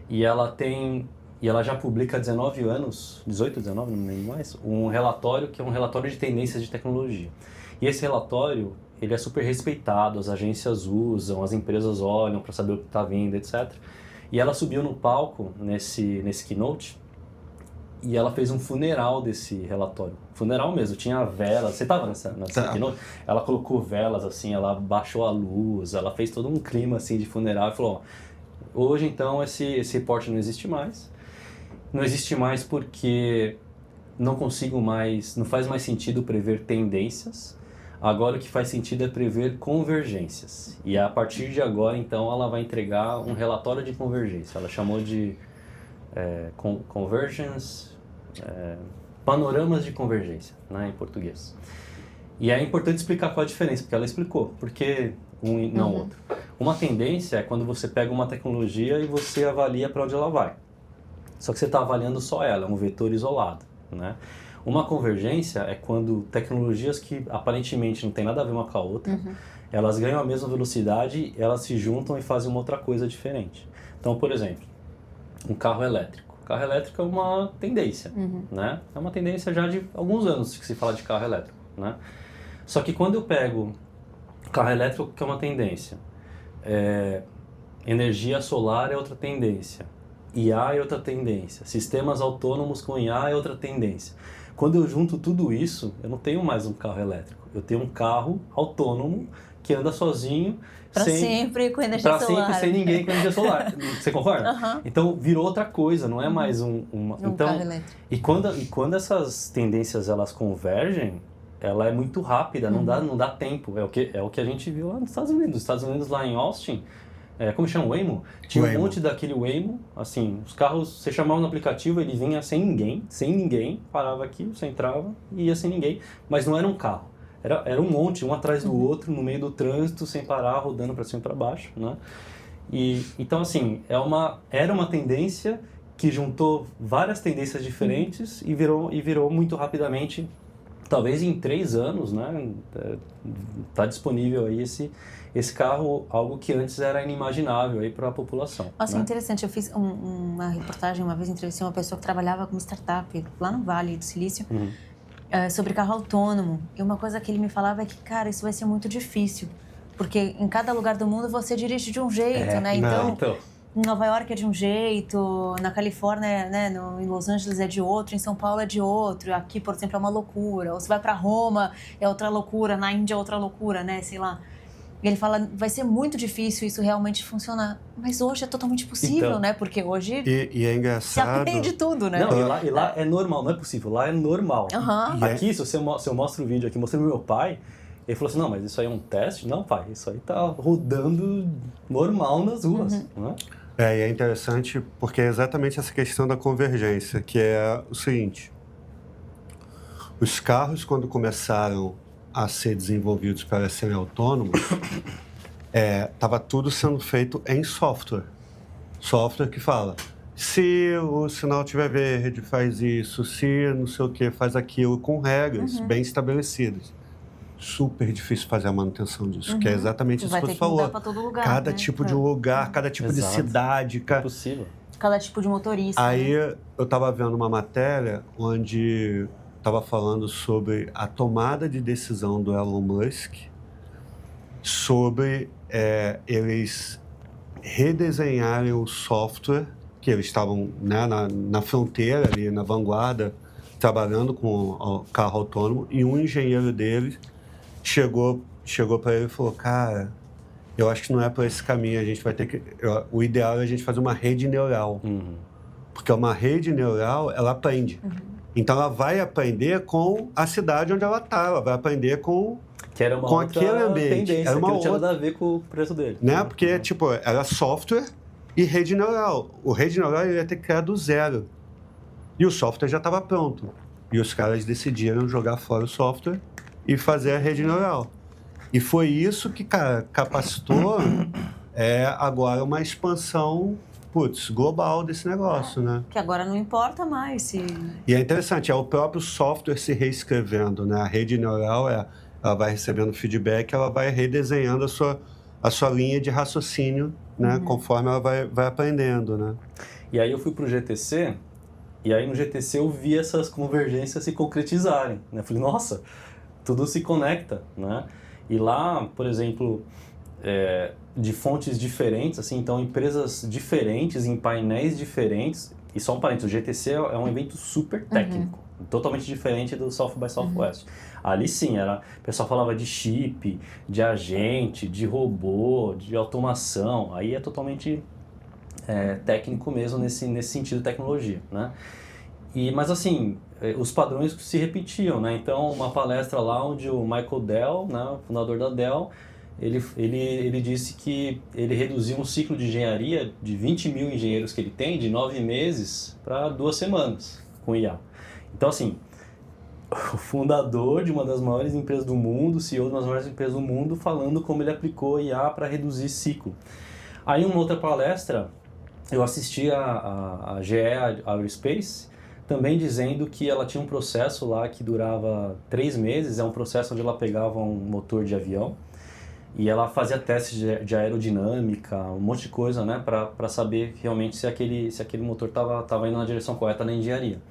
Speaker 3: E ela já publica há 19 anos, 18, 19, não lembro mais, um relatório que é um relatório de tendências de tecnologia. E esse relatório, ele é super respeitado, as agências usam, as empresas olham para saber o que está vindo, etc. E ela subiu no palco nesse keynote e ela fez um funeral desse relatório. Funeral mesmo, tinha velas. Você estava nessa keynote? Ela colocou velas, assim, ela baixou a luz, ela fez todo um clima assim, de funeral e falou, hoje então esse reporte não existe mais. Não existe mais porque não faz mais sentido prever tendências. Agora o que faz sentido é prever convergências. E a partir de agora, então, ela vai entregar um relatório de convergência. Ela chamou de convergence, panoramas de convergência, né, em português. E é importante explicar qual a diferença, porque ela explicou. Por que um e não outro? Uma tendência é quando você pega uma tecnologia e você avalia para onde ela vai. Só que você está avaliando só ela, é um vetor isolado, né? Uma convergência é quando tecnologias que aparentemente não tem nada a ver uma com a outra, elas ganham a mesma velocidade, elas se juntam e fazem uma outra coisa diferente. Então, por exemplo, um carro elétrico. O carro elétrico é uma tendência, né? É uma tendência já de alguns anos que se fala de carro elétrico, né? Só que quando eu pego carro elétrico, que é uma tendência, energia solar é outra tendência, IA é outra tendência, sistemas autônomos com IA é outra tendência. Quando eu junto tudo isso, eu não tenho mais um carro elétrico. Eu tenho um carro autônomo que anda sozinho.
Speaker 1: Para sempre com energia solar.
Speaker 3: Para sempre sem ninguém com energia solar. Você concorda? Então virou outra coisa, não é mais um
Speaker 1: carro elétrico.
Speaker 3: E quando essas tendências elas convergem, ela é muito rápida, não dá tempo. É o que a gente viu lá nos Estados Unidos. Nos Estados Unidos, lá em Austin, como chama? Waymo? Tinha um monte daquele Waymo, assim, os carros, você chamava no aplicativo, ele vinha sem ninguém, parava aqui, você entrava e ia sem ninguém, mas não era um carro, era um monte, um atrás do outro, no meio do trânsito, sem parar, rodando para cima e para baixo, né? E, então, assim, era uma tendência que juntou várias tendências diferentes e virou muito rapidamente, talvez em 3 anos, né? Tá disponível aí esse carro, algo que antes era inimaginável aí para a população.
Speaker 1: Nossa,
Speaker 3: né?
Speaker 1: Interessante. Eu fiz uma reportagem, uma vez entrevistei uma pessoa que trabalhava como startup lá no Vale do Silício, sobre carro autônomo. E uma coisa que ele me falava é que, cara, isso vai ser muito difícil, porque em cada lugar do mundo você dirige de um jeito, né? Então, em Nova York é de um jeito, na Califórnia, né, em Los Angeles é de outro, em São Paulo é de outro, aqui, por exemplo, é uma loucura. Ou você vai para Roma, é outra loucura, na Índia é outra loucura, né, sei lá. E ele fala, vai ser muito difícil isso realmente funcionar. Mas hoje é totalmente possível, então, né? Porque hoje
Speaker 2: e é engraçado.
Speaker 1: se aprende tudo, né?
Speaker 3: Não, e lá é normal, não é possível, lá é normal. Aqui, se eu mostro o vídeo aqui, mostrando meu pai, ele falou assim, não, mas isso aí é um teste? Não, pai, isso aí tá rodando normal nas ruas, né?
Speaker 2: E é interessante porque é exatamente essa questão da convergência, que é o seguinte, os carros, quando começaram a ser desenvolvidos para serem autônomos, estava tudo sendo feito em software. Software que fala, se o sinal estiver verde, faz isso, se não sei o que, faz aquilo, com regras bem estabelecidas. Super difícil fazer a manutenção disso, que é exatamente isso que você falou.
Speaker 1: Todo lugar,
Speaker 2: cada
Speaker 1: né?
Speaker 2: tipo de lugar, cada tipo de cidade.
Speaker 3: É possível.
Speaker 1: Cada tipo de motorista.
Speaker 2: Aí
Speaker 1: né?
Speaker 2: eu estava vendo uma matéria onde estava falando sobre a tomada de decisão do Elon Musk sobre eles redesenharem o software, que eles estavam, né, na fronteira, ali na vanguarda, trabalhando com o carro autônomo, e um engenheiro deles chegou para ele e falou, cara, eu acho que não é por esse caminho, a gente vai ter que... O ideal é a gente fazer uma rede neural. Porque uma rede neural, ela aprende. Então, ela vai aprender com a cidade onde ela está, ela vai aprender com
Speaker 3: aquele ambiente.
Speaker 2: Tendência,
Speaker 3: era uma outra... tinha nada a ver com o preço dele.
Speaker 2: Né? Porque, tipo, era software e rede neural. O rede neural ia ter que criar do zero. E o software já estava pronto. E os caras decidiram jogar fora o software e fazer a rede neural. E foi isso que, cara, capacitou agora uma expansão, global desse negócio, né?
Speaker 1: Que agora não importa mais se...
Speaker 2: E é interessante, é o próprio software se reescrevendo, né? A rede neural, ela vai recebendo feedback, ela vai redesenhando a sua linha de raciocínio, né? Conforme ela vai aprendendo, né?
Speaker 3: E aí eu fui pro GTC, e aí no GTC eu vi essas convergências se concretizarem, né? Eu falei, nossa, tudo se conecta, né? E lá, por exemplo, de fontes diferentes, assim, então empresas diferentes, em painéis diferentes, e só um parênteses, o GTC é um evento super técnico, totalmente diferente do South by Southwest. Ali sim, o pessoal falava de chip, de agente, de robô, de automação, aí é totalmente técnico mesmo nesse sentido de tecnologia, né? Mas assim, os padrões se repetiam, né? Então, uma palestra lá onde o Michael Dell, né, o fundador da Dell, ele disse que ele reduziu um ciclo de engenharia de 20 mil engenheiros que ele tem, de 9 meses para 2 semanas com IA. Então, assim, o fundador de uma das maiores empresas do mundo, CEO de uma das maiores empresas do mundo, falando como ele aplicou IA para reduzir ciclo. Aí, uma outra palestra, eu assisti a GE Aerospace, também dizendo que ela tinha um processo lá que durava 3 meses, é um processo onde ela pegava um motor de avião e ela fazia testes de aerodinâmica, um monte de coisa, né, para saber realmente se aquele motor estava indo na direção correta na engenharia.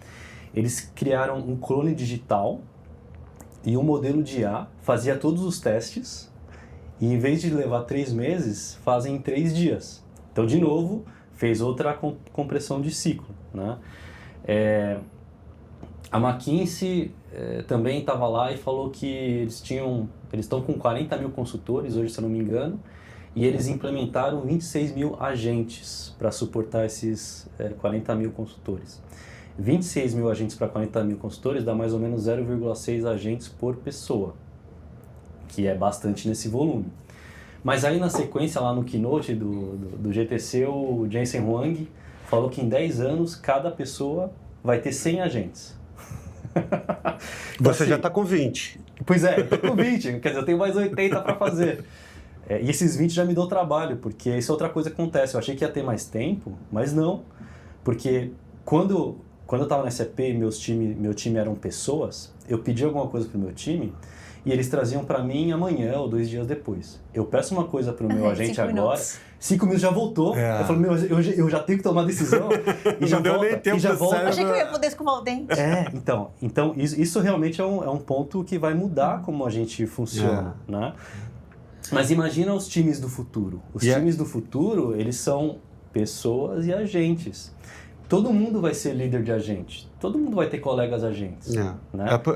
Speaker 3: Eles criaram um clone digital e um modelo de IA, fazia todos os testes e em vez de levar 3 meses, fazem em 3 dias. Então, de novo, fez outra compressão de ciclo, né? A McKinsey também estava lá e falou que eles estão com 40 mil consultores hoje, se eu não me engano, e eles implementaram 26 mil agentes para suportar esses 40 mil consultores. 26 mil agentes para 40 mil consultores dá mais ou menos 0,6 agentes por pessoa, que é bastante nesse volume. Mas aí na sequência, lá no keynote do GTC, o Jensen Huang falou que em 10 anos cada pessoa vai ter 100 agentes.
Speaker 2: Então, você já está com 20.
Speaker 3: Pois é, eu estou com 20, quer dizer, eu tenho mais 80 para fazer. E esses 20 já me deu trabalho, porque isso é outra coisa que acontece. Eu achei que ia ter mais tempo, mas não. Porque quando eu estava na SAP e meu time eram pessoas, eu pedi alguma coisa para o meu time e eles traziam para mim amanhã ou 2 dias depois. Eu peço uma coisa para o meu agente 5 agora, 5 minutos já voltou. Eu falo, eu já tenho que tomar decisão e já volta. E já volta.
Speaker 1: Eu achei que eu ia poder escovar o dente.
Speaker 3: Então isso realmente é um ponto que vai mudar como a gente funciona, né? Mas imagina os times do futuro. Os times do futuro, eles são pessoas e agentes. Todo mundo vai ser líder de agente. Todo mundo vai ter colegas agentes. Né?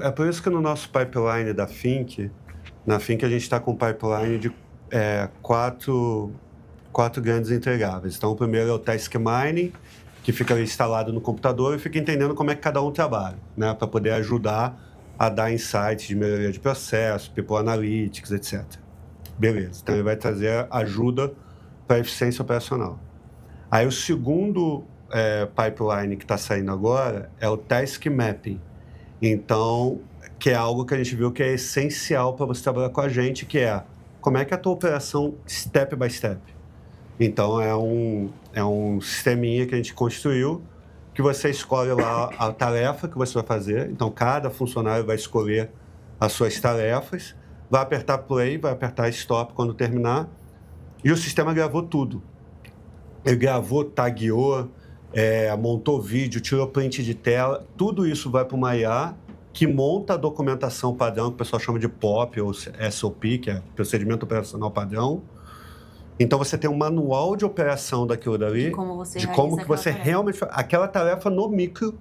Speaker 2: É por isso que no nosso pipeline da Think, na Think a gente está com um pipeline de 4 grandes entregáveis. Então, o primeiro é o Task Mining, que fica instalado no computador e fica entendendo como é que cada um trabalha, né? Para poder ajudar a dar insights de melhoria de processo, People Analytics, etc. Beleza. Então, ele vai trazer ajuda para a eficiência operacional. Aí, o segundo pipeline que está saindo agora é o Task Mapping. Então, que é algo que a gente viu que é essencial para você trabalhar com a gente, que é como é que é a tua operação step by step. Então, é um sisteminha que a gente construiu, que você escolhe lá a tarefa que você vai fazer. Então, cada funcionário vai escolher as suas tarefas, vai apertar play, vai apertar stop quando terminar, e o sistema gravou tudo. Ele gravou, tagueou, montou vídeo, tirou print de tela, tudo isso vai para uma IA que monta a documentação padrão, que o pessoal chama de POP ou SOP, que é Procedimento Operacional Padrão. Então, você tem um manual de operação daquilo dali, de como que você realmente faz aquela tarefa no micro.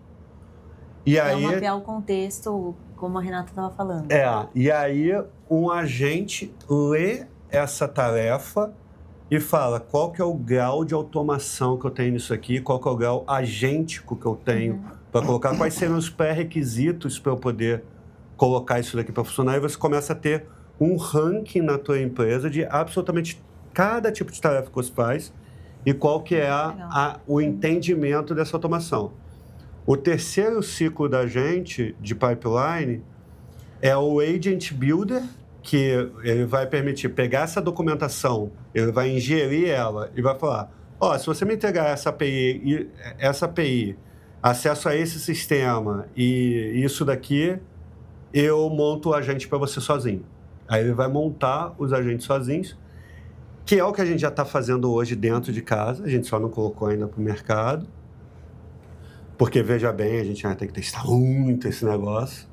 Speaker 2: E aí,
Speaker 1: mapear o contexto, como a Renata estava falando.
Speaker 2: E aí um agente lê essa tarefa e fala qual que é o grau de automação que eu tenho nisso aqui, qual que é o grau agêntico que eu tenho para colocar, quais seriam os pré-requisitos para eu poder colocar isso daqui para funcionar, e você começa a ter um ranking na tua empresa de absolutamente cada tipo de tarefa que você faz e qual que é o entendimento dessa automação. O terceiro ciclo da gente, de pipeline, é o Agent Builder, que ele vai permitir pegar essa documentação, ele vai ingerir ela e vai falar, se você me entregar essa API, acesso a esse sistema e isso daqui, eu monto o agente para você sozinho. Aí ele vai montar os agentes sozinhos, que é o que a gente já está fazendo hoje dentro de casa, a gente só não colocou ainda para o mercado, porque, veja bem, a gente vai ter que testar muito esse negócio.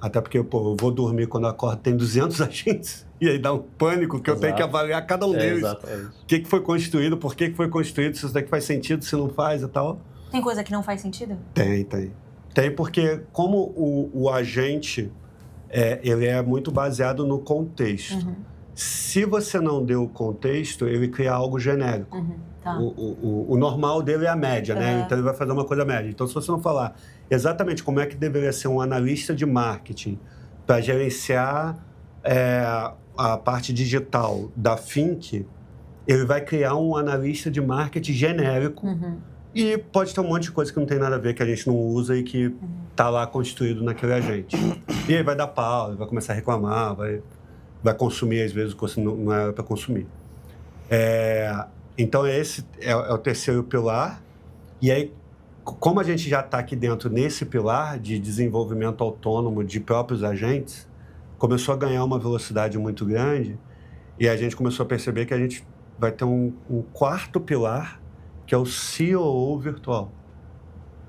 Speaker 2: Até porque, eu vou dormir quando eu acordo, tem 200 agentes, e aí dá um pânico que eu tenho que avaliar cada um deles.
Speaker 3: Exatamente.
Speaker 2: O que foi construído, por que foi construído, se isso daqui faz sentido, se não faz e tal.
Speaker 1: Tem coisa que não faz sentido?
Speaker 2: Tem. Tem porque, como o agente, ele é muito baseado no contexto. Uhum. Se você não deu o contexto, ele cria algo genérico.
Speaker 1: Uhum. Tá.
Speaker 2: O normal dele é a média, né? Então, ele vai fazer uma coisa média. Então, se você não falar exatamente como é que deveria ser um analista de marketing para gerenciar a parte digital da Fink, ele vai criar um analista de marketing genérico. Uhum. E pode ter um monte de coisa que não tem nada a ver, que a gente não usa e que está lá constituído naquele agente. E aí vai dar pau, ele vai começar a reclamar, vai consumir, às vezes, o que não era para consumir. Então, esse é o terceiro pilar. E aí, como a gente já está aqui dentro nesse pilar de desenvolvimento autônomo de próprios agentes, começou a ganhar uma velocidade muito grande e a gente começou a perceber que a gente vai ter um quarto pilar, que é o COO virtual.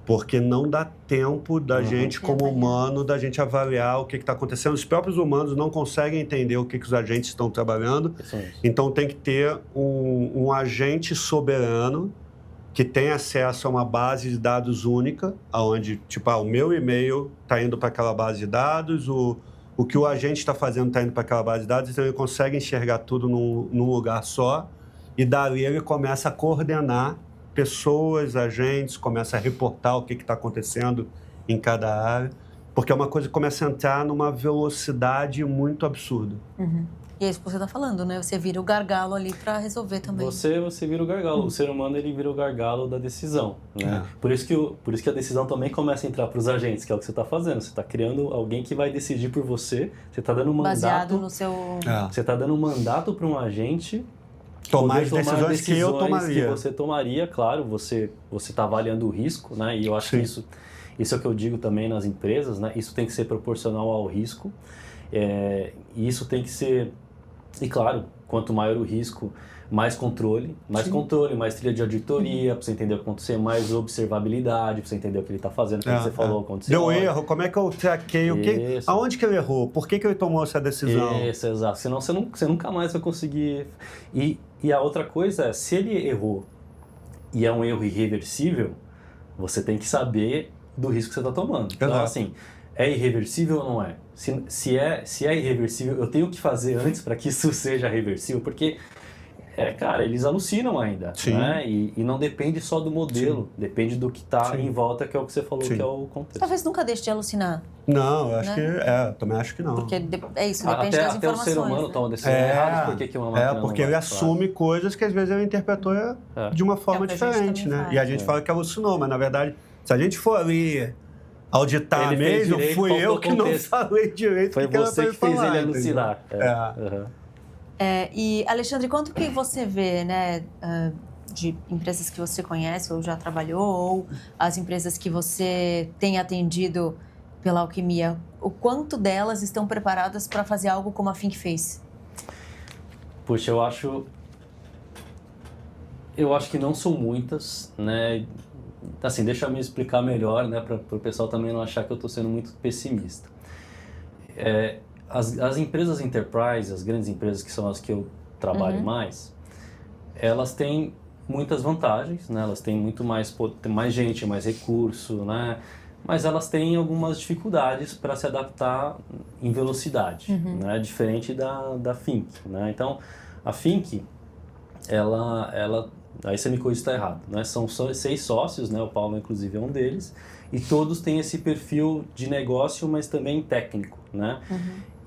Speaker 2: Porque não dá tempo da gente, como humano, da gente avaliar o que está acontecendo. Os próprios humanos não conseguem entender o que os agentes estão trabalhando. Então, tem que ter um agente soberano que tem acesso a uma base de dados única, onde, o meu e-mail está indo para aquela base de dados, o que o agente está fazendo está indo para aquela base de dados, então ele consegue enxergar tudo num lugar só, e dali ele começa a coordenar pessoas, agentes, começa a reportar o que está acontecendo em cada área, porque é uma coisa que começa a entrar numa velocidade muito absurda.
Speaker 1: Uhum. E é isso que você está falando, né? Você vira o gargalo ali para resolver também.
Speaker 3: Você vira o gargalo. O ser humano, ele vira o gargalo da decisão, né? Por isso que a decisão também começa a entrar para os agentes, que é o que você está fazendo. Você está criando alguém que vai decidir por você. Você está dando um mandato...
Speaker 1: Baseado no seu...
Speaker 3: Você está dando um mandato para um agente...
Speaker 2: Tomar as decisões que eu tomaria.
Speaker 3: Que você tomaria, claro, você está avaliando o risco, né? E eu acho que isso é o que eu digo também nas empresas, né? Isso tem que ser proporcional ao risco. E isso tem que ser... E claro, quanto maior o risco, mais controle, mais trilha de auditoria, para você entender o que aconteceu, mais observabilidade, para você entender o que ele está fazendo, o que você falou, aconteceu.
Speaker 2: Deu erro, como é que eu traquei, aonde que ele errou, por que ele tomou essa decisão?
Speaker 3: Isso, exato, senão você nunca mais vai conseguir. E a outra coisa é, se ele errou e é um erro irreversível, você tem que saber do risco que você está tomando. Então, assim, é irreversível ou não é? Se é irreversível, eu tenho que fazer antes para que isso seja reversível, porque, cara, eles alucinam ainda, né? E não depende só do modelo, depende do que está em volta, que é o que você falou, que é o contexto.
Speaker 1: Talvez nunca deixe de alucinar.
Speaker 2: Não, eu acho que também acho que não.
Speaker 1: Porque é isso, depende das informações.
Speaker 3: Até o ser humano toma decisões erradas, por que uma máquina
Speaker 2: porque ele assume coisas que às vezes ele interpretou de uma forma diferente, né? E a gente fala que alucinou, mas na verdade, se a gente for ali auditar
Speaker 3: ele
Speaker 2: mesmo,
Speaker 3: direito,
Speaker 2: fui eu que não falei direito.
Speaker 3: Foi você que fez ele alucinar.
Speaker 1: E, Alexandre, quanto que você vê, né, de empresas que você conhece ou já trabalhou, ou as empresas que você tem atendido pela Alquimia, o quanto delas estão preparadas para fazer algo como a Fink fez?
Speaker 3: Puxa, eu acho que não são muitas, né? Assim, deixa eu me explicar melhor, né, para o pessoal também não achar que eu estou sendo muito pessimista. As empresas enterprise, as grandes empresas que são as que eu trabalho mais, elas têm muitas vantagens, né? Elas têm tem mais gente, mais recurso, né? Mas elas têm algumas dificuldades para se adaptar em velocidade, né? Diferente da Fink, né? Então, a Fink, ela aí você me corrige se está errado, né? São 6 sócios, né? O Paulo, inclusive, é um deles. E todos têm esse perfil de negócio, mas também técnico, né?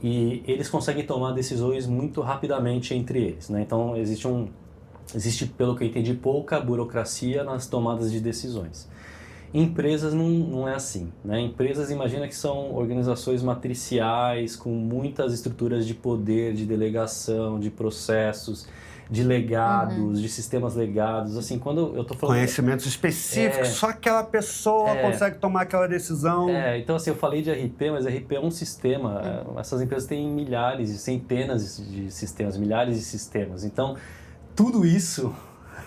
Speaker 3: E eles conseguem tomar decisões muito rapidamente entre eles, né? Então, existe existe, pelo que eu entendi, pouca burocracia nas tomadas de decisões. Empresas não é assim, né? Empresas, imagina que são organizações matriciais com muitas estruturas de poder, de delegação, de processos, de legados, de sistemas legados. Assim, quando eu tô falando...
Speaker 2: Conhecimentos específicos, só aquela pessoa consegue tomar aquela decisão.
Speaker 3: Então assim, eu falei de RP, mas RP é um sistema. Essas empresas têm milhares, centenas de sistemas, milhares de sistemas. Então, tudo isso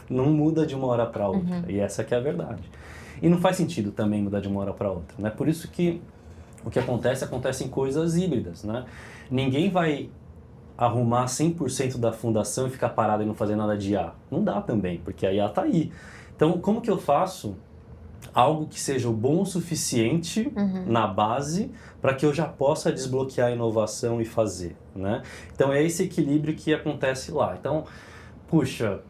Speaker 3: não muda de uma hora para outra. E essa que é a verdade. E não faz sentido também mudar de uma hora para outra, né? Por isso que o que acontece em coisas híbridas, né? Ninguém vai arrumar 100% da fundação e ficar parado e não fazer nada de IA. Não dá também, porque a IA está aí. Então, como que eu faço algo que seja bom o suficiente na base para que eu já possa desbloquear a inovação e fazer, né? Então, é esse equilíbrio que acontece lá. Então, puxa,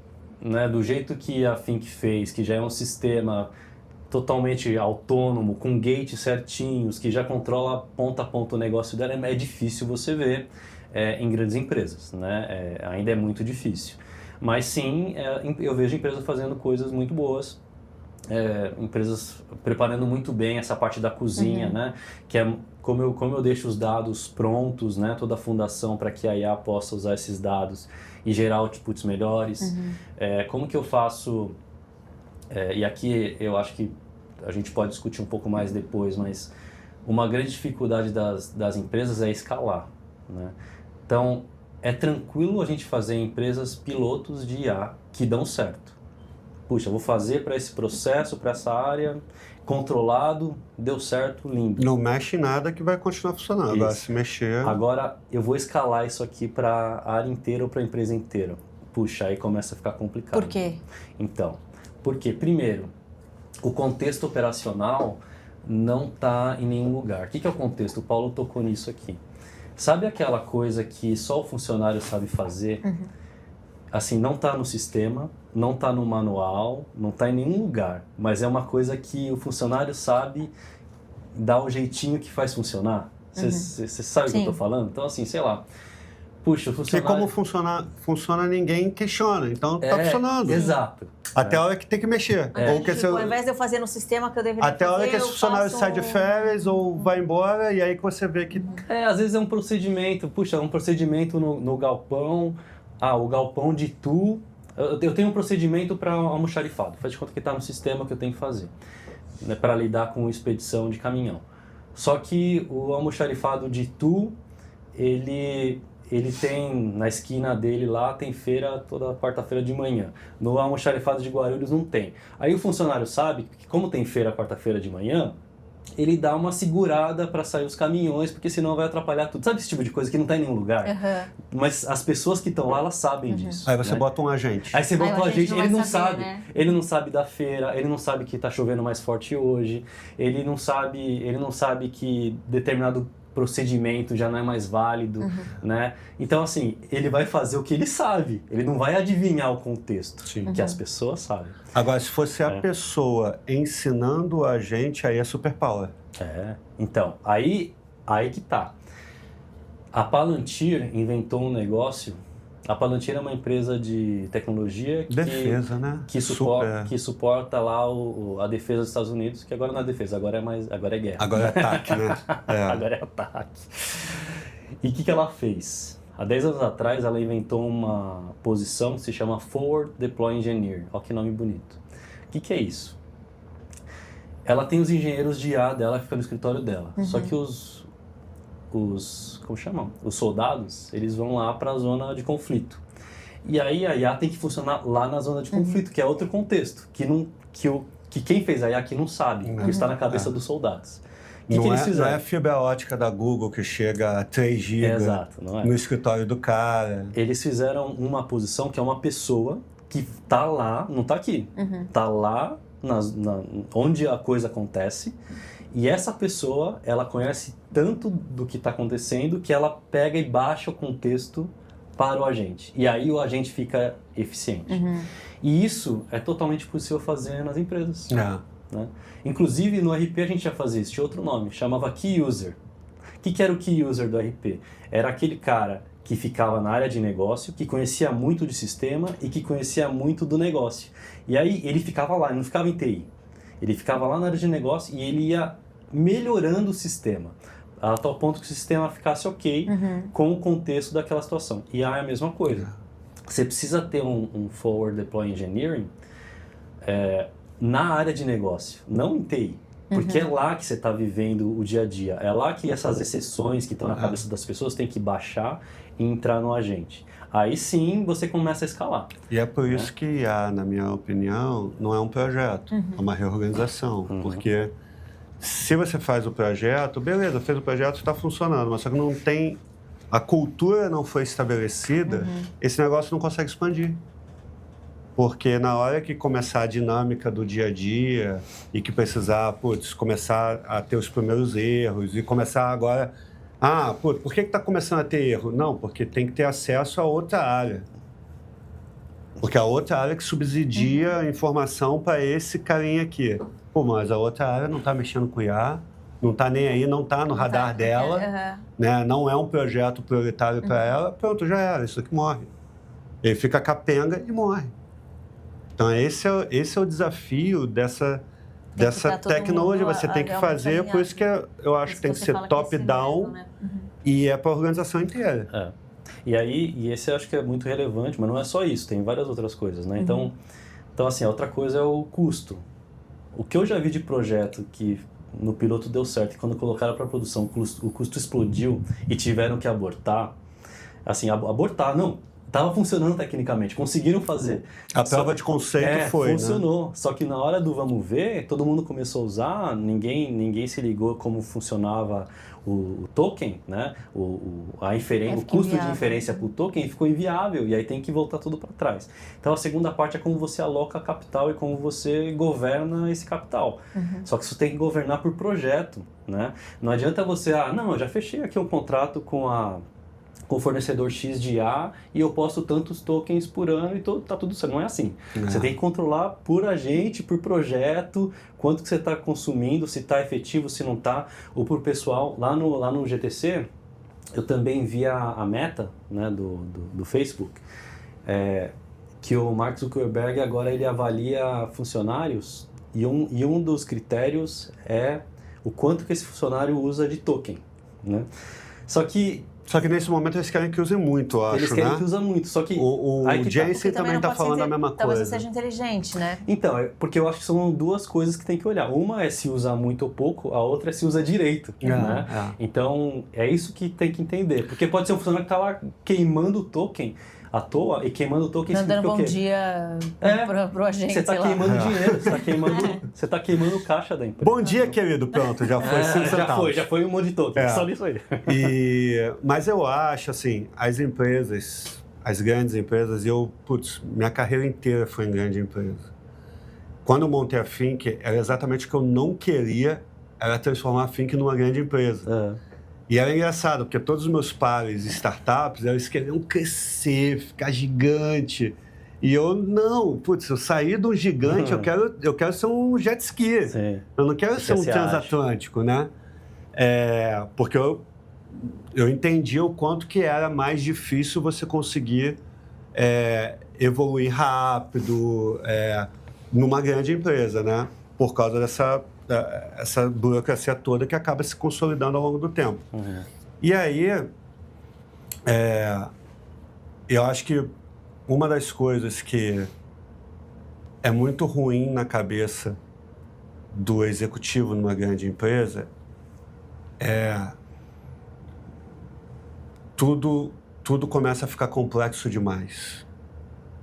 Speaker 3: né, do jeito que a Think fez, que já é um sistema totalmente autônomo, com gates certinhos, que já controla ponta a ponta o negócio dela, é difícil você ver em grandes empresas, né? Ainda é muito difícil. Mas sim, eu vejo empresas fazendo coisas muito boas, empresas preparando muito bem essa parte da cozinha, né? Que é como eu deixo os dados prontos, né? Toda a fundação para que a IA possa usar esses dados e gerar outputs melhores. Como que eu faço... e aqui eu acho que a gente pode discutir um pouco mais depois, mas uma grande dificuldade das empresas é escalar, né? Então, é tranquilo a gente fazer empresas pilotos de IA que dão certo. Puxa, eu vou fazer para esse processo, para essa área, controlado, deu certo, lindo.
Speaker 2: Não mexe nada que vai continuar funcionando. Agora, se mexer...
Speaker 3: Agora, eu vou escalar isso aqui para a área inteira ou para a empresa inteira. Puxa, aí começa a ficar complicado.
Speaker 1: Por quê?
Speaker 3: Então, porque, primeiro, o contexto operacional não está em nenhum lugar. O que é o contexto? O Paulo tocou nisso aqui. Sabe aquela coisa que só o funcionário sabe fazer? Assim, não está no sistema, não está no manual, não está em nenhum lugar, mas é uma coisa que o funcionário sabe dar o jeitinho que faz funcionar. Você sabe o que eu estou falando? Então, assim, sei lá. Puxa, o funcionário...
Speaker 2: Porque como funciona, ninguém questiona. Então, tá funcionando.
Speaker 3: Exato.
Speaker 2: Até a hora que tem que mexer. Ou que
Speaker 1: Ao invés de eu fazer no sistema que eu deveria
Speaker 2: até
Speaker 1: fazer,
Speaker 2: a hora que esse funcionário sai de férias ou vai embora, e aí que você vê que...
Speaker 3: Às vezes é um procedimento. Puxa, um procedimento no galpão. O galpão de Itu... Eu tenho um procedimento para almoxarifado. Faz de conta que está no sistema que eu tenho que fazer. Né, para lidar com expedição de caminhão. Só que o almoxarifado de Itu, ele tem, na esquina dele lá, tem feira toda quarta-feira de manhã. No almoxarifado de Guarulhos não tem. Aí o funcionário sabe que como tem feira quarta-feira de manhã, ele dá uma segurada para sair os caminhões, porque senão vai atrapalhar tudo. Sabe esse tipo de coisa que não está em nenhum lugar? Mas as pessoas que estão lá, elas sabem disso.
Speaker 2: Aí você
Speaker 3: né?
Speaker 2: bota um agente.
Speaker 3: Aí você bota um agente, ele não
Speaker 1: saber,
Speaker 3: sabe.
Speaker 1: Né?
Speaker 3: Ele não sabe da feira, ele não sabe que está chovendo mais forte hoje, ele não sabe que determinado procedimento já não é mais válido, né? Então, assim, ele vai fazer o que ele sabe. Ele não vai adivinhar o contexto que as pessoas sabem.
Speaker 2: Agora, se fosse a pessoa ensinando a gente, aí é superpower.
Speaker 3: Então, aí que tá. A Palantir inventou um negócio. A Palantir é uma empresa de tecnologia
Speaker 2: defesa, né?
Speaker 3: que suporta lá a defesa dos Estados Unidos, que agora não é defesa, agora é guerra.
Speaker 2: Agora é ataque, né?
Speaker 3: Agora é ataque. E o que ela fez? Há 10 anos atrás, ela inventou uma posição que se chama Forward Deploy Engineer. Olha que nome bonito. O que é isso? Ela tem os engenheiros de IA dela que ficam no escritório dela. Só que os como chamam? Os soldados, eles vão lá para a zona de conflito. E aí a IA tem que funcionar lá na zona de conflito, que é outro contexto, que quem fez a IA aqui não sabe, que está na cabeça dos soldados. Que eles fizeram?
Speaker 2: Não é a fibra ótica da Google que chega a 3 GB no escritório do cara.
Speaker 3: Eles fizeram uma posição que é uma pessoa que está lá, não está aqui, está lá onde a coisa acontece. E essa pessoa, ela conhece tanto do que está acontecendo que ela pega e baixa o contexto para o agente. E aí o agente fica eficiente. E isso é totalmente possível fazer nas empresas. Né? Inclusive no RP a gente já fazia isso, tinha outro nome, chamava Key User. O que era o Key User do RP? Era aquele cara que ficava na área de negócio, que conhecia muito de sistema e que conhecia muito do negócio. E aí ele ficava lá, ele não ficava em TI. Ele ficava lá na área de negócio e ele ia melhorando o sistema, a tal ponto que o sistema ficasse ok com o contexto daquela situação. E aí é a mesma coisa. Você precisa ter um Forward Deploy Engineering na área de negócio, não em TI. Porque é lá que você está vivendo o dia a dia. É lá que essas exceções que estão na cabeça das pessoas têm que baixar e entrar no agente. Aí sim você começa a escalar.
Speaker 2: E é por isso que na minha opinião, não é um projeto, é uma reorganização. Porque se você faz o projeto, beleza, fez o projeto, está funcionando, mas só que não tem... A cultura não foi estabelecida, esse negócio não consegue expandir. Porque na hora que começar a dinâmica do dia a dia e que precisar, começar a ter os primeiros erros e começar agora... por que está começando a ter erro? Não, porque tem que ter acesso a outra área. Porque a outra área que subsidia a informação para esse carinha aqui. Mas a outra área não está mexendo com IA, não está nem aí, não está no radar dela, né? Não é um projeto prioritário para ela, pronto, já era, isso aqui morre. Ele fica capenga e morre. Então, esse é o desafio dessa tecnologia. Você tem que fazer, por isso que eu acho que tem que ser top-down e é para a organização inteira.
Speaker 3: E esse eu acho que é muito relevante, mas não é só isso, tem várias outras coisas, né? Então, assim, a outra coisa é o custo. O que eu já vi de projeto que no piloto deu certo e quando colocaram para produção o custo explodiu e tiveram que abortar, assim, abortar, não, estava funcionando tecnicamente, conseguiram fazer.
Speaker 2: A prova de conceito foi,
Speaker 3: funcionou.
Speaker 2: Né?
Speaker 3: Só que na hora do vamos ver, todo mundo começou a usar, ninguém se ligou como funcionava o token, né? O custo de inferência para o token ficou inviável e aí tem que voltar tudo para trás. Então a segunda parte é como você aloca capital e como você governa esse capital. Só que isso tem que governar por projeto, né? Não adianta você, eu já fechei aqui um contrato com o fornecedor X de A e eu posto tantos tokens por ano e tá tudo certo. Não é assim. Você tem que controlar por agente, por projeto, quanto que você está consumindo, se está efetivo, se não está, ou por pessoal. Lá no GTC, eu também vi a meta, né, do Facebook, que o Mark Zuckerberg agora ele avalia funcionários e um dos critérios é o quanto que esse funcionário usa de token, né? Só que
Speaker 2: nesse momento eles querem que use muito, eu acho,
Speaker 3: eles querem que use muito, só que...
Speaker 2: O Jensen também está falando a mesma coisa.
Speaker 1: Talvez seja inteligente, né?
Speaker 3: Então, porque eu acho que são duas coisas que tem que olhar. Uma é se usa muito ou pouco, a outra é se usa direito, né? Então, é isso que tem que entender. Porque pode ser um funcionário que está lá queimando o token à toa, e queimando o token
Speaker 1: significa o quê? Dando bom dia pro agente,
Speaker 3: você está queimando dinheiro, você está queimando o caixa da empresa.
Speaker 2: Bom dia, querido, pronto, já foi 5 centavos.
Speaker 3: Já foi um monte de token, só nisso aí.
Speaker 2: Mas eu acho, assim, as grandes empresas, minha carreira inteira foi em grande empresa. Quando eu montei a Fink, era exatamente o que eu não queria, era transformar a Fink numa grande empresa. E era engraçado, porque todos os meus pares startups, eles queriam crescer, ficar gigante. E eu, não, eu saí de um gigante, eu quero ser um jet ski.
Speaker 3: Sim.
Speaker 2: Eu não quero ser um transatlântico, né? Porque eu entendi o quanto que era mais difícil você conseguir evoluir rápido numa grande empresa, né? Por causa essa burocracia toda que acaba se consolidando ao longo do tempo. E aí, eu acho que uma das coisas que é muito ruim na cabeça do executivo numa grande empresa tudo começa a ficar complexo demais,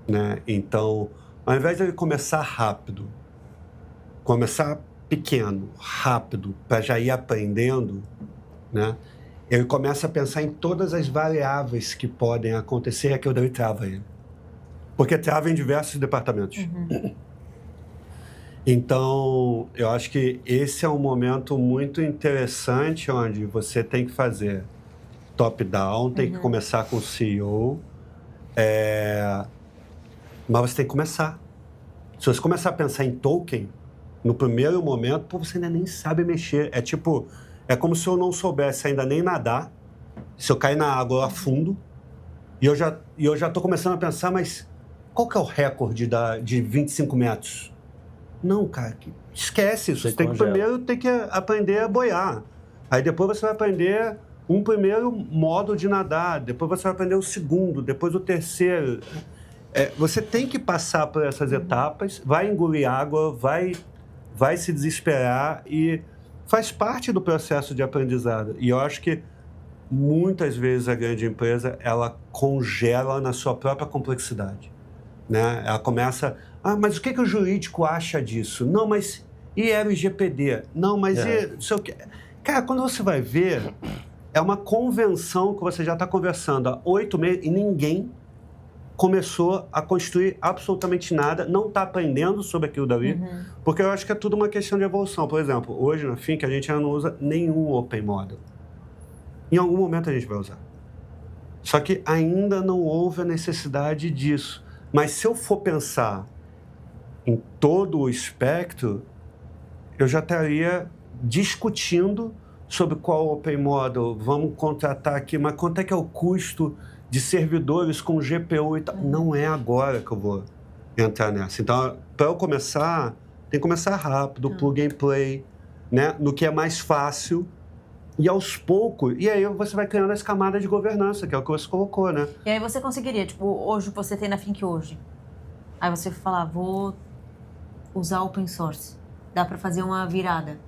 Speaker 2: né? Então, ao invés de ele começar rápido, começar pequeno, rápido, para já ir aprendendo, né? Ele começa a pensar em todas as variáveis que podem acontecer, é que eu dei trava ele. Porque trava em diversos departamentos. Então, eu acho que esse é um momento muito interessante onde você tem que fazer top-down, tem que começar com o CEO, mas você tem que começar. Se você começar a pensar em token, no primeiro momento, você ainda nem sabe mexer. É como se eu não soubesse ainda nem nadar, se eu cair na água, eu afundo, E eu já estou começando a pensar, mas qual que é o recorde de 25 metros? Não, cara, esquece isso. Você tem que primeiro aprender a boiar. Aí depois você vai aprender um primeiro modo de nadar, depois você vai aprender o segundo, depois o terceiro. Você tem que passar por essas etapas, vai engolir água, vai se desesperar e faz parte do processo de aprendizado. E eu acho que muitas vezes a grande empresa, ela congela na sua própria complexidade, né? Ela começa, mas o que o jurídico acha disso? Não, mas e LGPD? Não, mas e não sei o quê. Cara, quando você vai ver, é uma convenção que você já está conversando há 8 meses e ninguém começou a construir absolutamente nada, não está aprendendo sobre aquilo dali, porque eu acho que é tudo uma questão de evolução. Por exemplo, hoje na Think a gente ainda não usa nenhum Open Model. Em algum momento a gente vai usar. Só que ainda não houve a necessidade disso. Mas se eu for pensar em todo o espectro, eu já estaria discutindo sobre qual Open Model vamos contratar aqui, mas quanto é que é o custo de servidores com GPU e tal. Não é agora que eu vou entrar nessa. Então, para eu começar, tem que começar rápido, plug and play, né? No que é mais fácil. E aos poucos, e aí você vai criando as camadas de governança, que é o que você colocou, né?
Speaker 1: E aí você conseguiria, tipo, hoje você tem na Think hoje. Aí você falar, vou usar open source. Dá para fazer uma virada.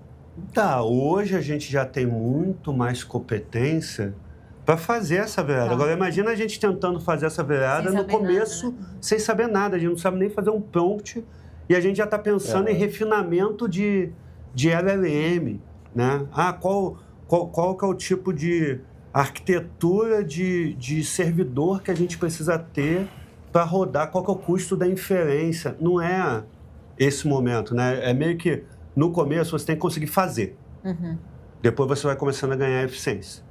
Speaker 2: Tá, hoje a gente já tem muito mais competência para fazer essa virada. Agora imagina a gente tentando fazer essa virada no começo, nada, né? Sem saber nada. A gente não sabe nem fazer um prompt e a gente já está pensando em refinamento de LLM, né? Qual que é o tipo de arquitetura de servidor que a gente precisa ter para rodar? Qual que é o custo da inferência? Não é esse momento, né? É meio que, no começo, você tem que conseguir fazer. Depois você vai começando a ganhar eficiência,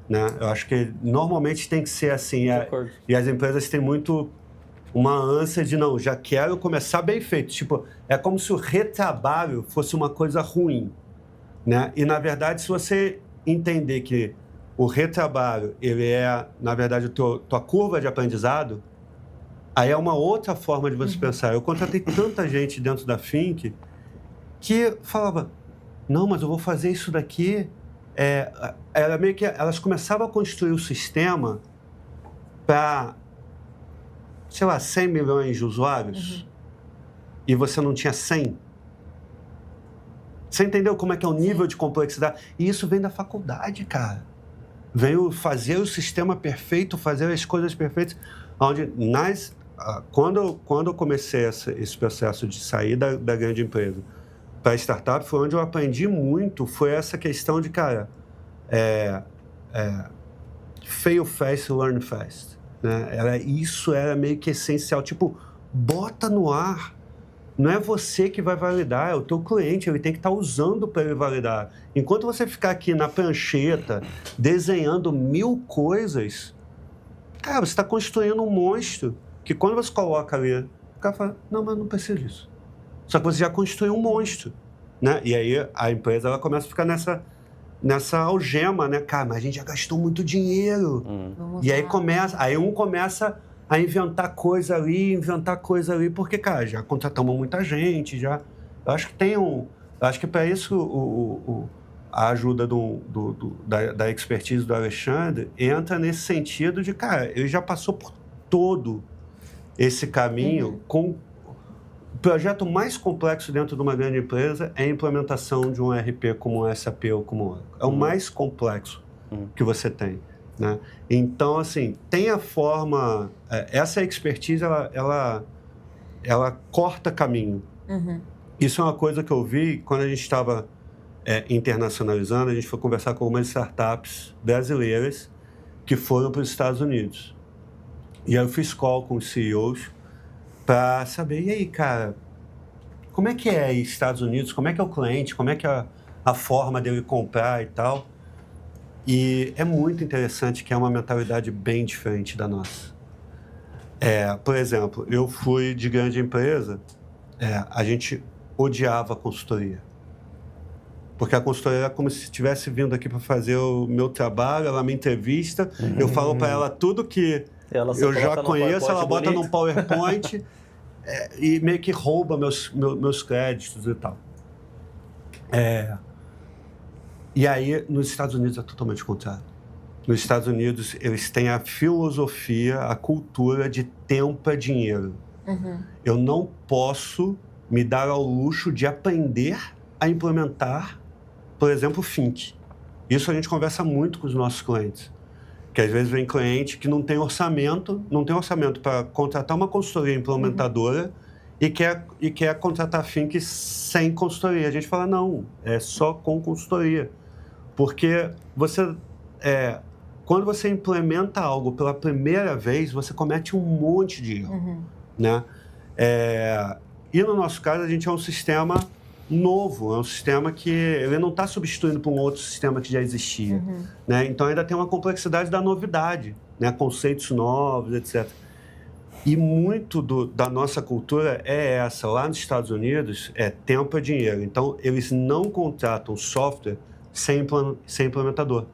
Speaker 2: né? Eu acho que, normalmente, tem que ser assim. E as empresas têm muito uma ânsia de, não, já quero começar bem feito. Tipo, é como se o retrabalho fosse uma coisa ruim, né? E, na verdade, se você entender que o retrabalho, ele é, na verdade, tua curva de aprendizado, aí é uma outra forma de você pensar. Eu contratei tanta gente dentro da Think que falava, não, mas eu vou fazer isso daqui. Era meio que elas começavam a construir o sistema para, sei lá, 100 milhões de usuários e você não tinha 100. Você entendeu como é que é o nível de complexidade? E isso vem da faculdade, cara. Veio fazer o sistema perfeito, fazer as coisas perfeitas. Onde quando eu comecei esse processo de sair da grande empresa para a startup, foi onde eu aprendi muito, foi essa questão de, cara, fail fast, learn fast. Né? Isso era meio que essencial. Tipo, bota no ar. Não é você que vai validar, é o teu cliente, ele tem que estar usando para ele validar. Enquanto você ficar aqui na prancheta, desenhando 1000 coisas, cara, você está construindo um monstro que quando você coloca ali, o cara fala, não, mas não precisa disso. Só que você já construiu um monstro, né? E aí a empresa ela começa a ficar nessa algema, né? Cara, mas a gente já gastou muito dinheiro. E aí um começa a inventar coisa ali, porque, cara, já contratamos muita gente, já... Eu acho que acho que para isso a ajuda da expertise do Alexandre entra nesse sentido de, cara, ele já passou por todo esse caminho com... O projeto mais complexo dentro de uma grande empresa é a implementação de um ERP como o SAP ou como o Oracle. É o mais complexo que você tem. Né? Então, assim, tem a forma... essa expertise, ela corta caminho. Isso é uma coisa que eu vi quando a gente estava internacionalizando. A gente foi conversar com algumas startups brasileiras que foram para os Estados Unidos. E aí eu fiz call com os CEOs para saber, e aí, cara, como é que é aí Estados Unidos? Como é que é o cliente? Como é que é a forma dele comprar e tal? E é muito interessante que é uma mentalidade bem diferente da nossa. Por exemplo, eu fui de grande empresa, a gente odiava a consultoria. Porque a consultoria era como se estivesse vindo aqui para fazer o meu trabalho, ela me entrevista, eu falo para ela tudo que eu já conheço, ela bota num PowerPoint e meio que rouba meus créditos e tal. E aí, nos Estados Unidos é totalmente contrário. Nos Estados Unidos, eles têm a filosofia, a cultura de tempo é dinheiro. Eu não posso me dar ao luxo de aprender a implementar, por exemplo, Think. Isso a gente conversa muito com os nossos clientes. Que às vezes vem cliente que não tem orçamento para contratar uma consultoria implementadora e quer contratar Think sem consultoria. A gente fala, não, é só com consultoria. Porque quando você implementa algo pela primeira vez, você comete um monte de erro. Né? E no nosso caso, a gente é um sistema novo, é um sistema que ele não está substituindo por um outro sistema que já existia. Né? Então ainda tem uma complexidade da novidade, né? Conceitos novos, etc. E muito da nossa cultura é essa. Lá nos Estados Unidos, tempo é dinheiro. Então, eles não contratam software sem implementador.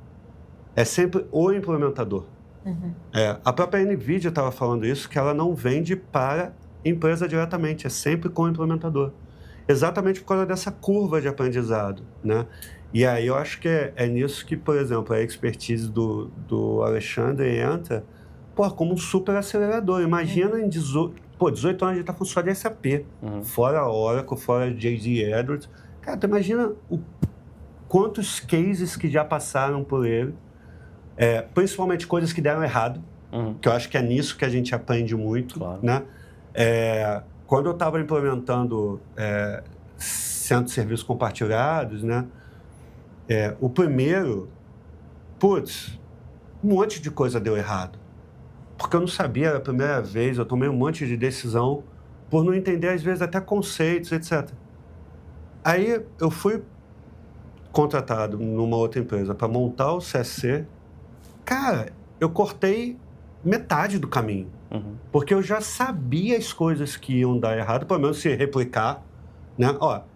Speaker 2: É sempre o implementador. A própria NVIDIA estava falando isso, que ela não vende para empresa diretamente, é sempre com o implementador. Exatamente por causa dessa curva de aprendizado, né? E aí eu acho que é nisso que, por exemplo, a expertise do Alexandre entra como um super acelerador. Imagina em 18 anos a gente está falando só de SAP, fora Oracle, fora J.D. Edwards. Cara, tu imagina quantos cases que já passaram por ele, principalmente coisas que deram errado, que eu acho que é nisso que a gente aprende muito, claro. Né? Quando eu estava implementando centro de serviços compartilhados, né? O primeiro, um monte de coisa deu errado. Porque eu não sabia, era a primeira vez, eu tomei um monte de decisão por não entender, às vezes, até conceitos, etc. Aí eu fui contratado numa outra empresa para montar o CSC. Cara, eu cortei metade do caminho. Porque eu já sabia as coisas que iam dar errado, pelo menos se replicar. Né?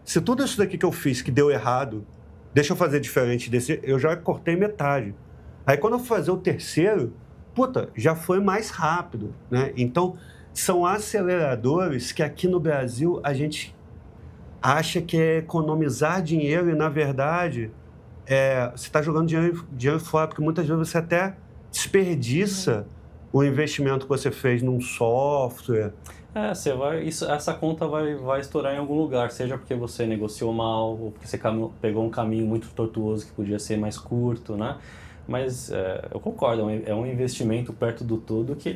Speaker 2: Se tudo isso daqui que eu fiz que deu errado, deixa eu fazer diferente desse, eu já cortei metade. Aí quando eu fui fazer o terceiro, já foi mais rápido. Né? Então, são aceleradores que aqui no Brasil a gente acha que é economizar dinheiro e, na verdade, você está jogando dinheiro fora, porque muitas vezes você até desperdiça o investimento que você fez num software.
Speaker 3: Essa conta vai estourar em algum lugar, seja porque você negociou mal, ou porque você pegou um caminho muito tortuoso que podia ser mais curto, né? Mas eu concordo, é um investimento perto do todo que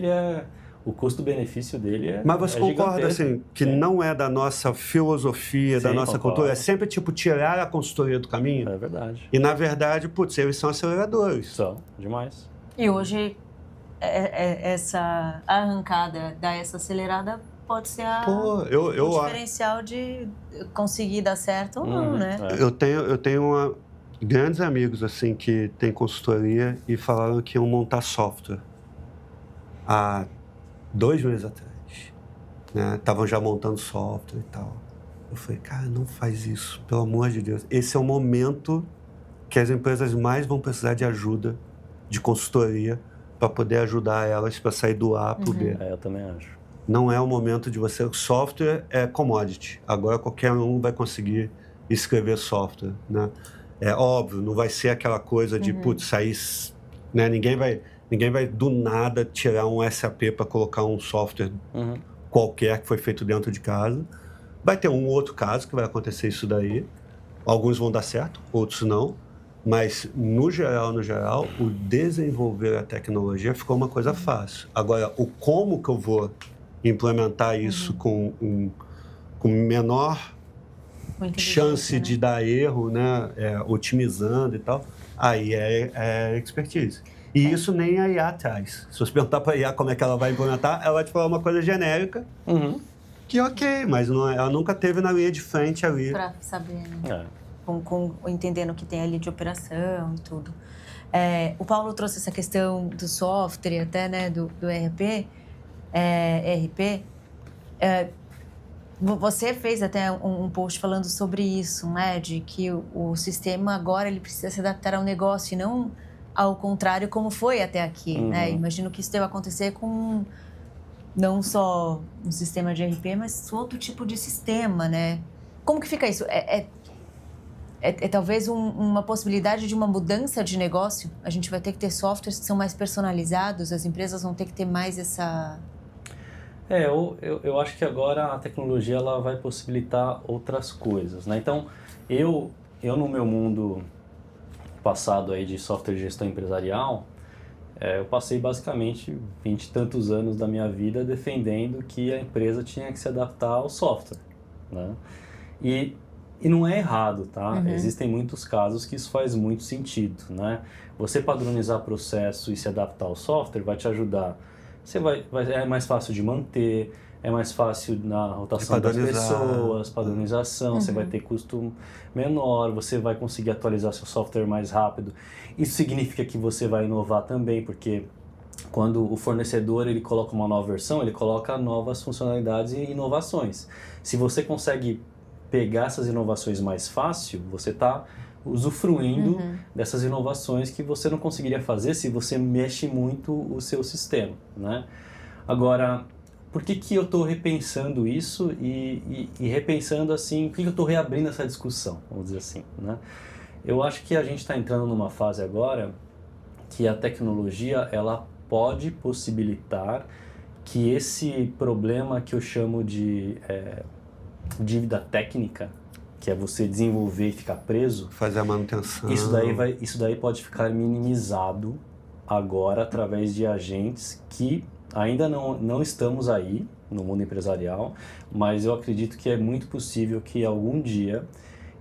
Speaker 3: o custo-benefício dele é
Speaker 2: Mas você concorda, assim, que não é da nossa filosofia, da nossa cultura? É sempre, tirar a consultoria do caminho?
Speaker 3: É verdade.
Speaker 2: E, na verdade, eles são aceleradores.
Speaker 3: São, demais.
Speaker 1: E hoje, essa arrancada, essa acelerada, pode ser o diferencial de conseguir dar certo ou não, né?
Speaker 2: Eu tenho grandes amigos, assim, que têm consultoria e falaram que iam montar software há 2 meses atrás, né? Estavam já montando software e tal. Eu falei, cara, não faz isso, pelo amor de Deus. Esse é o momento que as empresas mais vão precisar de ajuda, de consultoria, para poder ajudar elas para sair do A para o B.
Speaker 3: Eu também acho.
Speaker 2: Não é o momento de você... Software é commodity. Agora qualquer um vai conseguir escrever software, né? É óbvio, não vai ser aquela coisa de, sair... Né? Ninguém vai do nada tirar um SAP para colocar um software qualquer que foi feito dentro de casa. Vai ter um outro caso que vai acontecer isso daí. Alguns vão dar certo, outros não. Mas, no geral, o desenvolver a tecnologia ficou uma coisa fácil. Agora, o como que eu vou implementar isso com menor chance de dar erro, né? Otimizando e tal, aí é expertise. E isso nem a IA traz. Se você perguntar para a IA como é que ela vai implementar, ela vai te falar uma coisa genérica, que mas ela nunca teve na linha de frente ali.
Speaker 1: Para saber, né? Entendendo o que tem ali de operação e tudo. O Paulo trouxe essa questão do software, até, né, do ERP. Você fez até um post falando sobre isso, né, de que o sistema agora ele precisa se adaptar ao negócio e não ao contrário como foi até aqui, né? Imagino que isso deve acontecer com não só um sistema de ERP, mas outro tipo de sistema, né? Como que fica isso? É talvez uma possibilidade de uma mudança de negócio? A gente vai ter que ter softwares que são mais personalizados, as empresas vão ter que ter mais essa...
Speaker 3: Eu acho que agora a tecnologia ela vai possibilitar outras coisas, né? Então, eu no meu mundo passado aí de software de gestão empresarial, eu passei basicamente 20 e tantos anos da minha vida defendendo que a empresa tinha que se adaptar ao software, né? E não é errado, tá? Existem muitos casos que isso faz muito sentido, né? Você padronizar processo e se adaptar ao software vai te ajudar. É mais fácil de manter, é mais fácil na rotação das pessoas, padronização, você vai ter custo menor, você vai conseguir atualizar seu software mais rápido. Isso significa que você vai inovar também, porque quando o fornecedor ele coloca uma nova versão, ele coloca novas funcionalidades e inovações. Se você consegue pegar essas inovações mais fácil, você está usufruindo dessas inovações que você não conseguiria fazer se você mexe muito o seu sistema, né? Agora, por que eu estou repensando isso e repensando assim, por que eu estou reabrindo essa discussão, vamos dizer assim, né? Eu acho que a gente está entrando numa fase agora que a tecnologia ela pode possibilitar que esse problema que eu chamo de dívida técnica, que é você desenvolver e ficar preso,
Speaker 2: fazer a manutenção.
Speaker 3: Isso daí pode ficar minimizado agora através de agentes que ainda não estamos aí no mundo empresarial, mas eu acredito que é muito possível que algum dia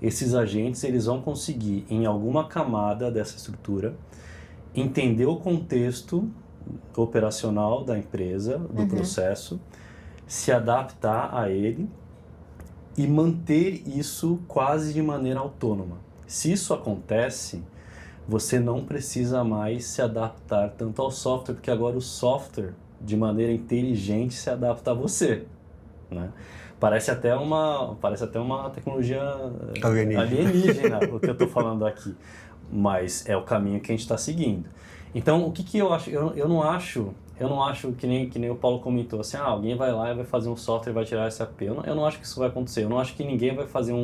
Speaker 3: esses agentes eles vão conseguir, em alguma camada dessa estrutura, entender o contexto operacional da empresa, do processo, se adaptar a ele e manter isso quase de maneira autônoma. Se isso acontece, você não precisa mais se adaptar tanto ao software, porque agora o software, de maneira inteligente, se adapta a você, né? Parece até uma tecnologia alienígena o que eu estou falando aqui, mas é o caminho que a gente está seguindo. Então, o que eu acho? Eu não acho que nem o Paulo comentou, assim, alguém vai lá e vai fazer um software e vai tirar SAP. Eu não acho que isso vai acontecer. Eu não acho que ninguém vai fazer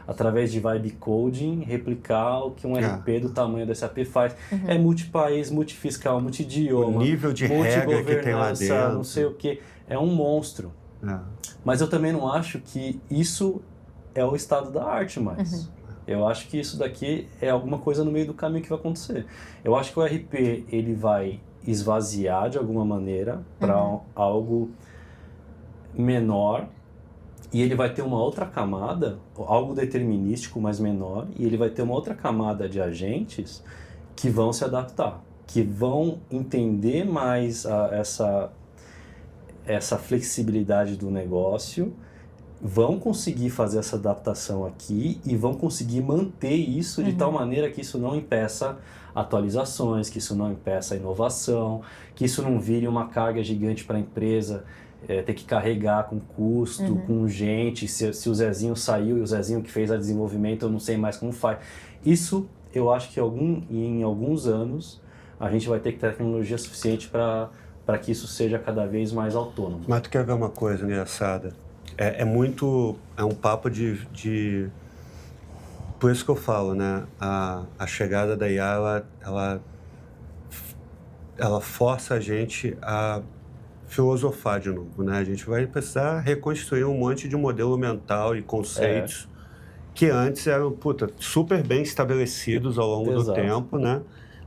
Speaker 3: através de vibe coding, replicar o que um RP do tamanho da SAP faz. É multipaís, multifiscal, multidioma,
Speaker 2: o nível de regra que tem lá dentro,
Speaker 3: não sei o que. É um monstro. Mas eu também não acho que isso é o estado da arte mais. Eu acho que isso daqui é alguma coisa no meio do caminho que vai acontecer. Eu acho que o RP ele vai esvaziar de alguma maneira para algo menor, e ele vai ter uma outra camada, algo determinístico, mas menor, e ele vai ter uma outra camada de agentes que vão se adaptar, que vão entender mais essa flexibilidade do negócio, vão conseguir fazer essa adaptação aqui e vão conseguir manter isso de tal maneira que isso não impeça atualizações, que isso não impeça a inovação, que isso não vire uma carga gigante para a empresa, ter que carregar com custo, com gente, se o Zezinho saiu e o Zezinho que fez o desenvolvimento, eu não sei mais como faz. Isso, eu acho que em alguns anos a gente vai ter tecnologia suficiente para que isso seja cada vez mais autônomo.
Speaker 2: Mas tu quer ver uma coisa engraçada? É um papo de... Por isso que eu falo, né? A chegada da IA, ela força a gente a filosofar de novo, né? A gente vai precisar reconstruir um monte de modelo mental e conceitos que antes eram, super bem estabelecidos ao longo do tempo, né?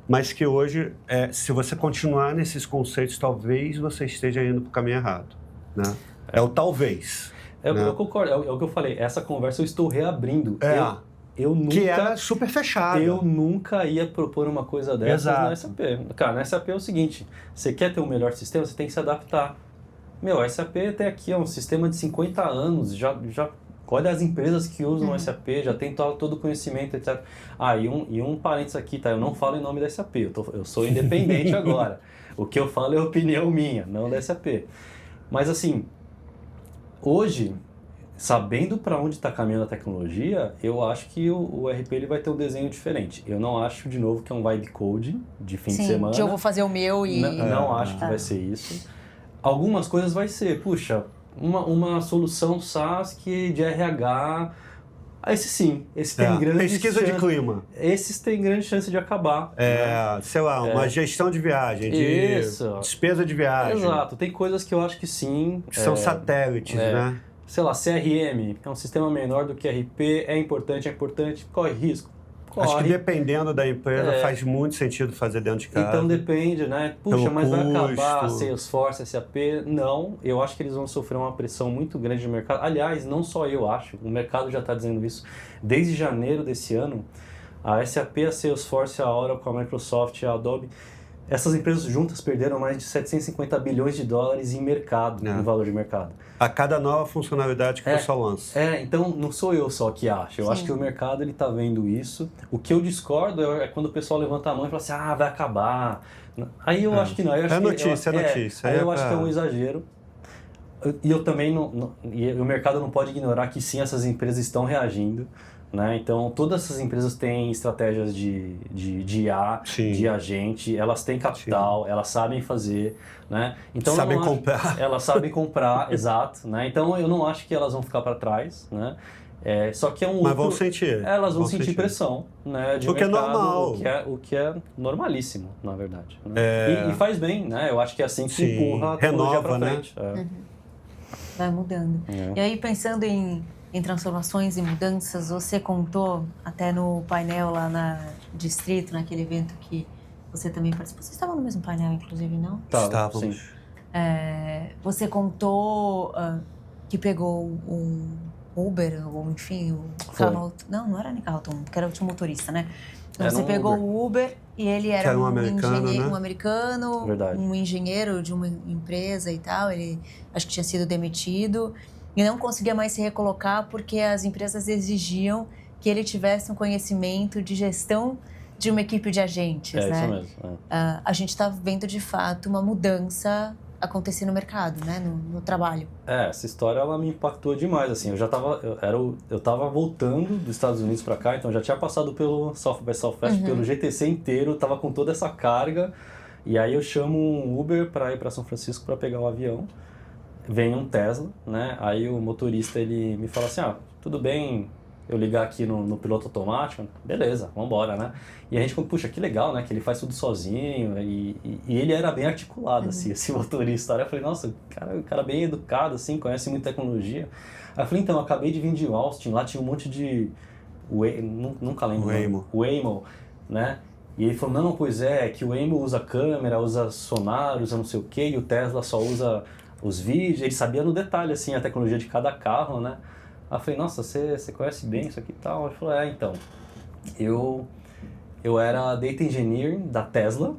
Speaker 2: Mas que hoje, se você continuar nesses conceitos, talvez você esteja indo para o caminho errado, né? É o talvez.
Speaker 3: Eu concordo, é o que eu falei, essa conversa eu estou reabrindo. Eu nunca,
Speaker 2: que era super fechado.
Speaker 3: Eu nunca ia propor uma coisa dessas na SAP. Cara, na SAP é o seguinte, você quer ter um melhor sistema, você tem que se adaptar. A SAP até aqui é um sistema de 50 anos, já olha as empresas que usam o SAP, já tem todo o conhecimento, etc. E um parênteses aqui, tá? Eu não falo em nome da SAP, eu sou independente agora. O que eu falo é opinião minha, não da SAP. Mas assim, hoje, sabendo para onde está caminhando a tecnologia, eu acho que o RP ele vai ter um desenho diferente. Eu não acho, de novo, que é um vibe coding de fim de semana.
Speaker 1: Sim, eu vou fazer o meu e...
Speaker 3: Não acho que vai ser isso. Algumas coisas vai ser, puxa, uma solução SaaS que de RH... Esse sim, esse tem grande
Speaker 2: pesquisa de clima.
Speaker 3: Esses têm grande chance de acabar.
Speaker 2: Sei lá, uma gestão de viagem, de despesa de viagem.
Speaker 3: Exato, tem coisas que eu acho que sim.
Speaker 2: São satélites, né?
Speaker 3: Sei lá, CRM, que é um sistema menor do que RP, é importante, corre risco.
Speaker 2: Acho que dependendo da empresa faz muito sentido fazer dentro de casa.
Speaker 3: Então depende, né? Puxa, mas vai acabar Salesforce, SAP? Não, eu acho que eles vão sofrer uma pressão muito grande no mercado. Aliás, não só eu acho, o mercado já está dizendo isso. Desde janeiro desse ano, a SAP, a Salesforce, a Oracle, a Microsoft, a Adobe, essas empresas juntas perderam mais de 750 bilhões de dólares em mercado, em valor de mercado.
Speaker 2: A cada nova funcionalidade que o pessoal lança.
Speaker 3: Então não sou eu só que acho. Eu acho que o mercado ele tá vendo isso. O que eu discordo é quando o pessoal levanta a mão e fala assim, vai acabar. Aí eu acho que não. Eu acho
Speaker 2: notícia.
Speaker 3: Aí eu acho que é um exagero. E eu também e o mercado não pode ignorar que sim, essas empresas estão reagindo. Né? Então, todas essas empresas têm estratégias de IA, de agente, elas têm capital, elas sabem fazer, né? Então,
Speaker 2: sabem comprar.
Speaker 3: Elas sabem comprar, exato, né? Então, eu não acho que elas vão ficar para trás, né? Só que é um
Speaker 2: Mas vão sentir.
Speaker 3: Elas vão sentir pressão, né? De
Speaker 2: o que
Speaker 3: mercado,
Speaker 2: é normal.
Speaker 3: O que é normalíssimo, na verdade. Né? E faz bem, né? Eu acho que é assim que empurra a tecnologia para frente.
Speaker 1: Vai mudando. E aí, pensando em transformações e mudanças, você contou até no painel lá na Distrito, naquele evento que você também participou. Você estava no mesmo painel, inclusive, não?
Speaker 2: Estávamos.
Speaker 3: Sim.
Speaker 1: Você contou que pegou um Uber, ou enfim, o carro... Não era nem Carlton, que era o último motorista, né? Então você pegou o Uber e ele era
Speaker 2: um americano,
Speaker 1: engenheiro,
Speaker 2: né?
Speaker 1: um americano,
Speaker 3: Verdade.
Speaker 1: Um engenheiro de uma empresa e tal. Ele acho que tinha sido demitido. E não conseguia mais se recolocar porque as empresas exigiam que ele tivesse um conhecimento de gestão de uma equipe de agentes, né?
Speaker 3: Isso mesmo.
Speaker 1: A gente está vendo, de fato, uma mudança acontecer no mercado, né? No trabalho.
Speaker 3: Essa história, ela me impactou demais, assim. Eu tava voltando dos Estados Unidos para cá, então já tinha passado pelo South by Southwest, pelo GTC inteiro, tava com toda essa carga. E aí eu chamo um Uber para ir para São Francisco para pegar o avião. Vem um Tesla, né? Aí o motorista, ele me fala assim, tudo bem eu ligar aqui no piloto automático? Beleza, vambora, né? E a gente, puxa, que legal, né? Que ele faz tudo sozinho e ele era bem articulado, assim, esse motorista. Aí eu falei, nossa, o cara bem educado, assim, conhece muita tecnologia. Aí eu falei, então, eu acabei de vir de Austin, lá tinha um monte de... nunca lembro. Waymo, né? E ele falou, não, pois é, que o Waymo usa câmera, usa sonar, usa não sei o quê, e o Tesla só usa... os vídeos, ele sabia no detalhe, assim, a tecnologia de cada carro, né? Aí eu falei, nossa, você conhece bem isso aqui e tal? Ele falou, então, eu era Data Engineer da Tesla,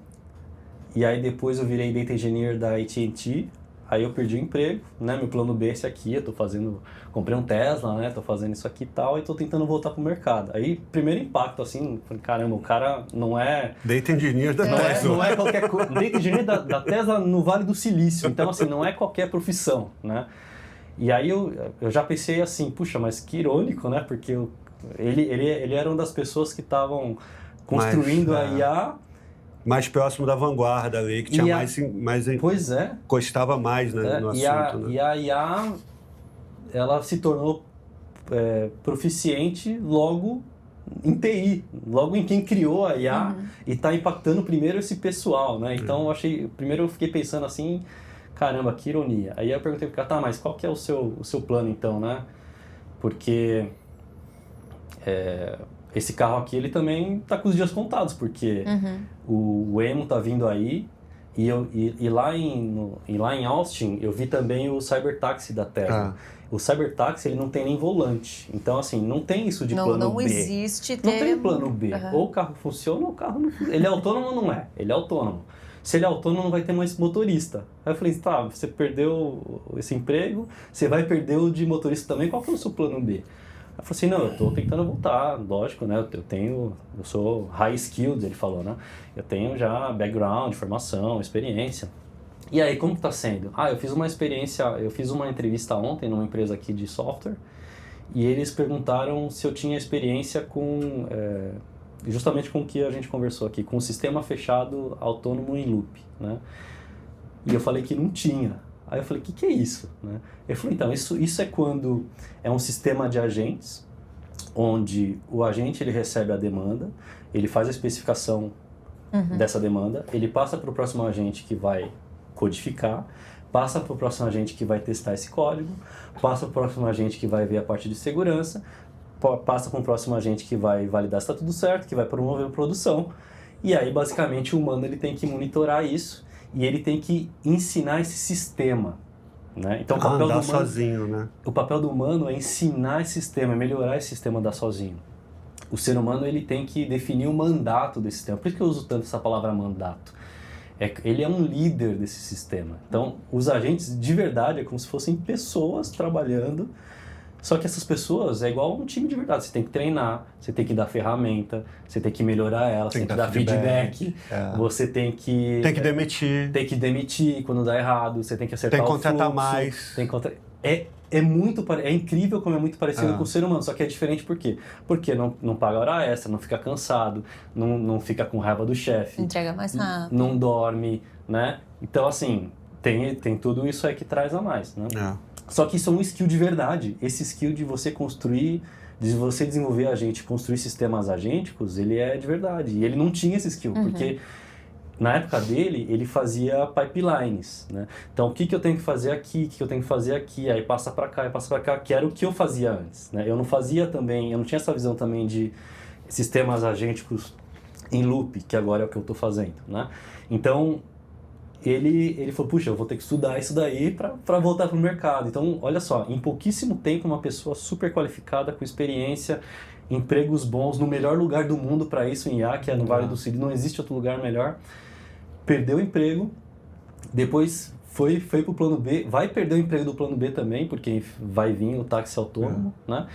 Speaker 3: e aí depois eu virei Data Engineer da AT&T, aí eu perdi o emprego, né? Meu plano B é esse aqui, comprei um Tesla, né? Tô fazendo isso aqui e tal, e tô tentando voltar pro mercado. Aí, primeiro impacto, assim, falei, caramba, o cara não é...
Speaker 2: Data Engineer da Tesla.
Speaker 3: Não é qualquer coisa. Data Engineer da Tesla no Vale do Silício, então, assim, não é qualquer profissão, né? E aí eu já pensei assim, puxa, mas que irônico, né? Porque ele era uma das pessoas que estavam construindo a IA...
Speaker 2: mais próximo da vanguarda ali, que tinha mais
Speaker 3: pois é.
Speaker 2: Gostava mais, né, no assunto.
Speaker 3: E a IA, ela se tornou proficiente logo em TI, logo em quem criou a IA, e está impactando primeiro esse pessoal, né? Então primeiro eu fiquei pensando assim, caramba, que ironia. Aí eu perguntei pro cara, mas qual que é o seu plano então, né? Porque esse carro aqui, ele também tá com os dias contados, porque o Waymo tá vindo aí, e lá em Austin, eu vi também o Cybertaxi da Tesla. O Cybertaxi, ele não tem nem volante. Então, assim, não tem isso de plano B.
Speaker 1: Não existe.
Speaker 3: Não tem plano B. Ou o carro funciona ou o carro não funciona. Ele é autônomo ou não é? Ele é autônomo. Se ele é autônomo, não vai ter mais motorista. Aí eu falei, você perdeu esse emprego, você vai perder o de motorista também, qual que é o seu plano B? Aí eu falei assim, não, eu tô tentando voltar, lógico, né? Eu sou high skilled, ele falou, né? Eu tenho já background, formação, experiência. E aí, como que tá sendo? Eu fiz uma entrevista ontem numa empresa aqui de software e eles perguntaram se eu tinha experiência com, justamente com o que a gente conversou aqui, com o sistema fechado autônomo em loop, né? E eu falei que não tinha. Aí eu falei, o que é isso? Né? Ele falou, então, isso é quando é um sistema de agentes, onde o agente ele recebe a demanda, ele faz a especificação dessa demanda, ele passa para o próximo agente que vai codificar, passa para o próximo agente que vai testar esse código, passa para o próximo agente que vai ver a parte de segurança, passa para o próximo agente que vai validar se está tudo certo, que vai promover a produção. E aí, basicamente, o humano ele tem que monitorar isso e ele tem que ensinar esse sistema. Né? Então, o papel do humano,
Speaker 2: sozinho, né?
Speaker 3: O papel do humano é ensinar esse sistema, é melhorar esse sistema a andar sozinho. O ser humano ele tem que definir o mandato desse sistema. Por isso que eu uso tanto essa palavra mandato. Ele é um líder desse sistema. Então, os agentes, de verdade, é como se fossem pessoas trabalhando, só que essas pessoas é igual um time de verdade. Você tem que treinar, você tem que dar ferramenta, você tem que melhorar ela, você tem que dar feedback, você tem que...
Speaker 2: Tem que demitir.
Speaker 3: Tem que demitir quando dá errado, você tem que acertar o fluxo.
Speaker 2: Tem que contratar mais.
Speaker 3: É incrível como é muito parecido com o ser humano, só que é diferente por quê? Porque não paga hora extra, não fica cansado, não fica com raiva do chefe.
Speaker 1: Entrega mais rápido.
Speaker 3: Não dorme, né? Então, assim, tem tudo isso aí que traz a mais, né? Só que isso é um skill de verdade. Esse skill de você construir, de você desenvolver agente, construir sistemas agênticos, ele é de verdade. E ele não tinha esse skill, porque... Na época dele, ele fazia pipelines, né? Então, o que eu tenho que fazer aqui, o que eu tenho que fazer aqui, aí passa para cá, que era o que eu fazia antes, né? Eu não tinha essa visão também de sistemas agênticos em loop, que agora é o que eu estou fazendo, né? Então, ele falou, puxa, eu vou ter que estudar isso daí para voltar para o mercado. Então, olha só, em pouquíssimo tempo, uma pessoa super qualificada, com experiência, empregos bons, no melhor lugar do mundo para isso, em IA, que é no Vale do Silício, não existe outro lugar melhor, perdeu o emprego, depois foi pro plano B, vai perder o emprego do plano B também, porque vai vir o táxi autônomo, né?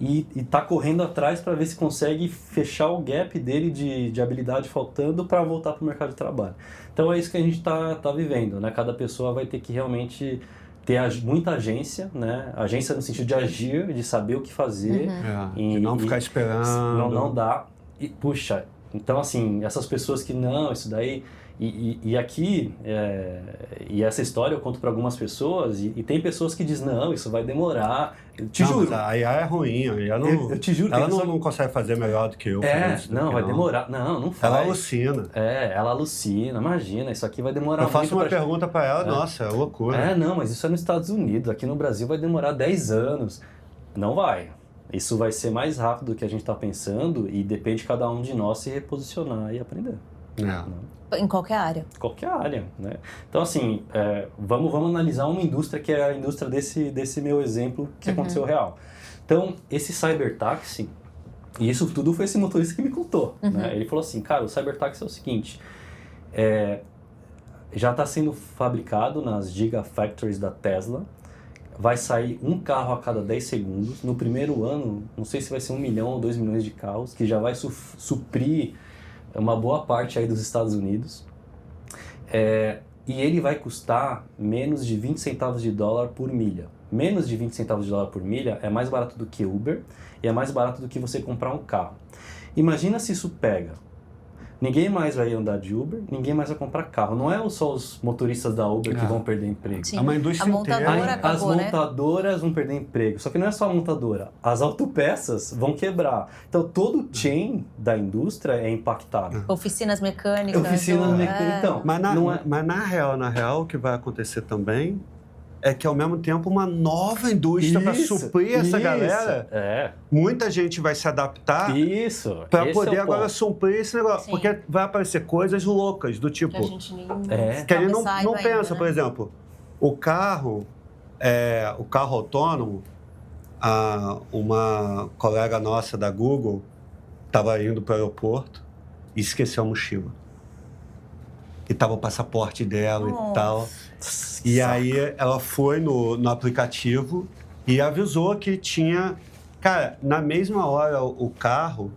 Speaker 3: E tá correndo atrás para ver se consegue fechar o gap dele de habilidade faltando para voltar pro mercado de trabalho. Então é isso que a gente tá vivendo, né? Cada pessoa vai ter que realmente ter muita agência, né? Agência no sentido de agir, de saber o que fazer.
Speaker 2: De não ficar esperando.
Speaker 3: Não dá. E, puxa, então assim, essas pessoas que não, isso daí... E aqui, e essa história eu conto para algumas pessoas, e tem pessoas que dizem, não, isso vai demorar. Eu te juro.
Speaker 2: Mas a IA é ruim, a IA não,
Speaker 3: eu te juro.
Speaker 2: Ela não consegue fazer melhor do que eu.
Speaker 3: Vai demorar. Não faz.
Speaker 2: Ela alucina.
Speaker 3: Ela alucina, imagina, isso aqui vai demorar muito.
Speaker 2: Eu faço uma pergunta para ela, nossa, é loucura.
Speaker 3: Mas isso é nos Estados Unidos, aqui no Brasil vai demorar 10 anos. Não vai. Isso vai ser mais rápido do que a gente está pensando e depende de cada um de nós se reposicionar e aprender.
Speaker 1: Em qualquer área.
Speaker 3: Qualquer área, né? Então, assim, vamos analisar uma indústria que é a indústria desse meu exemplo que aconteceu real. Então, esse cybertaxi, e isso tudo foi esse motorista que me contou, né? Ele falou assim, cara, o cybertaxi é o seguinte, já está sendo fabricado nas Gigafactories da Tesla, vai sair um carro a cada 10 segundos, no primeiro ano, não sei se vai ser 1 milhão ou 2 milhões de carros, que já vai suprir uma boa parte aí dos Estados Unidos, e ele vai custar menos de 20 centavos de dólar por milha. Menos de 20 centavos de dólar por milha é mais barato do que Uber e é mais barato do que você comprar um carro. Imagina se isso pega. Ninguém mais vai andar de Uber, ninguém mais vai comprar carro. Não é só os motoristas da Uber que vão perder emprego.
Speaker 1: Sim.
Speaker 2: É uma indústria inteira.
Speaker 3: As montadoras vão perder emprego. Só que não é só a montadora. As autopeças vão quebrar. Então, todo o chain da indústria é impactado.
Speaker 1: Oficinas mecânicas.
Speaker 3: Então,
Speaker 2: mas na real, o que vai acontecer também é que, ao mesmo tempo, uma nova indústria para suprir essa galera. Muita gente vai se adaptar para poder agora suprir esse negócio. Sim. Porque vai aparecer coisas loucas, do tipo...
Speaker 1: Que a gente nem
Speaker 2: que a gente não pensa,
Speaker 1: né?
Speaker 2: por exemplo, o carro autônomo, uma colega nossa da Google estava indo para o aeroporto e esqueceu a mochila. E tava o passaporte dela e tal. E aí ela foi no aplicativo e avisou que tinha... Cara, na mesma hora o carro,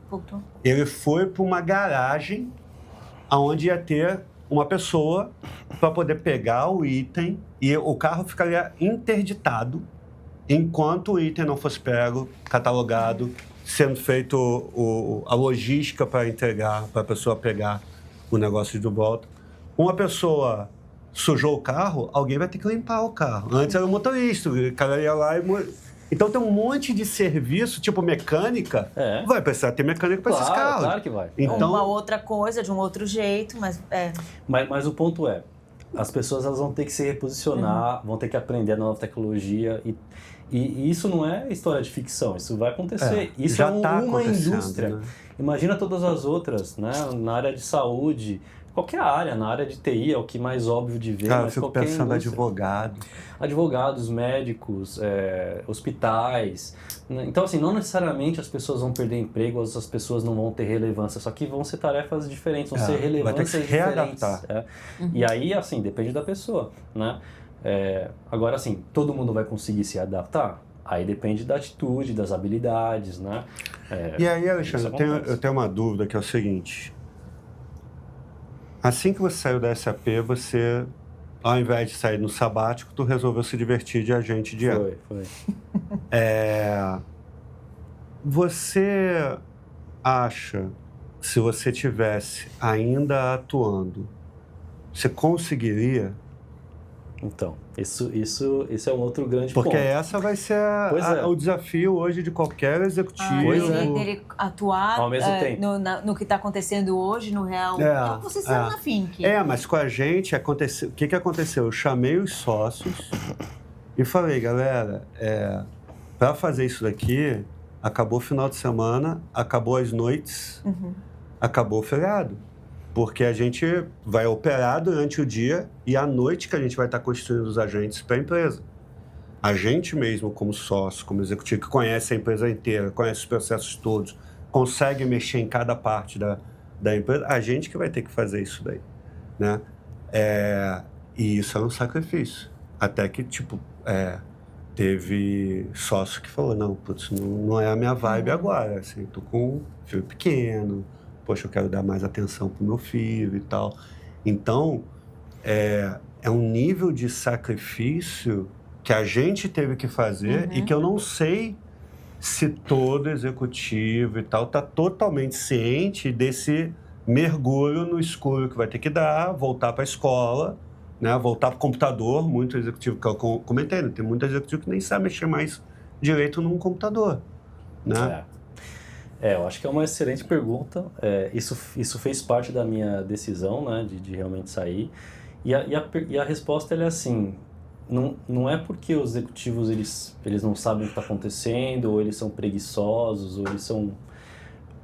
Speaker 2: ele foi para uma garagem onde ia ter uma pessoa para poder pegar o item e o carro ficaria interditado enquanto o item não fosse pego, catalogado, sendo feito a logística para entregar, para a pessoa pegar o negócio de volta. Uma pessoa sujou o carro, alguém vai ter que limpar o carro. Antes era o motorista, o cara ia lá e... Então tem um monte de serviço, tipo mecânica, vai precisar ter mecânica para esses carros.
Speaker 3: Claro que vai.
Speaker 1: Então, uma outra coisa, de um outro jeito, mas...
Speaker 3: Mas o ponto é, as pessoas elas vão ter que se reposicionar, vão ter que aprender a nova tecnologia e isso não é história de ficção, isso vai acontecer. Isso
Speaker 2: já
Speaker 3: é uma indústria.
Speaker 2: Né?
Speaker 3: Imagina todas as outras, né? Na área de saúde, qualquer área, na área de TI é o que mais óbvio de ver.
Speaker 2: Cara,
Speaker 3: mas
Speaker 2: eu fico pensando
Speaker 3: advogados, médicos, hospitais. Né? Então, assim, não necessariamente as pessoas vão perder emprego, as pessoas não vão ter relevância, só que vão ser tarefas diferentes, vão ser relevâncias
Speaker 2: vai ter que
Speaker 3: diferentes.
Speaker 2: readaptar.
Speaker 3: E aí, assim, depende da pessoa, né? Agora, assim, todo mundo vai conseguir se adaptar? Aí depende da atitude, das habilidades, né?
Speaker 2: E aí, Alexandre, eu tenho uma dúvida que é o seguinte. Assim que você saiu da SAP, você, ao invés de sair no sabático, tu resolveu se divertir de agente de
Speaker 3: Foi.
Speaker 2: Você acha, se você tivesse ainda atuando, você conseguiria?
Speaker 3: Então, esse é um outro grande ponto.
Speaker 2: Porque essa vai ser o desafio hoje de qualquer executivo.
Speaker 1: Ele atuar
Speaker 3: ao mesmo tempo.
Speaker 1: No que está acontecendo hoje, no real. Você saiu na Fink.
Speaker 2: Mas com a gente, o que aconteceu? Eu chamei os sócios e falei, galera, para fazer isso daqui, acabou o final de semana, acabou as noites, acabou o feriado. Porque a gente vai operar durante o dia e à noite que a gente vai estar constituindo os agentes para a empresa. A gente mesmo, como sócio, como executivo, que conhece a empresa inteira, conhece os processos todos, consegue mexer em cada parte da empresa, a gente que vai ter que fazer isso daí, né? E isso é um sacrifício. Até que, teve sócio que falou, não, putz, não é a minha vibe agora, assim, tô com um filho pequeno, poxa, eu quero dar mais atenção pro meu filho e tal. Então, é um nível de sacrifício que a gente teve que fazer e que eu não sei se todo executivo e tal está totalmente ciente desse mergulho no escuro que vai ter que dar, voltar para a escola, né? Voltar para o computador. Muito executivo, que eu comentei, né? Tem muito executivo que nem sabe mexer mais direito num computador, né?
Speaker 3: Eu acho que é uma excelente pergunta. Isso fez parte da minha decisão, né, de realmente sair. E a resposta é assim, não é porque os executivos eles não sabem o que está acontecendo, ou eles são preguiçosos,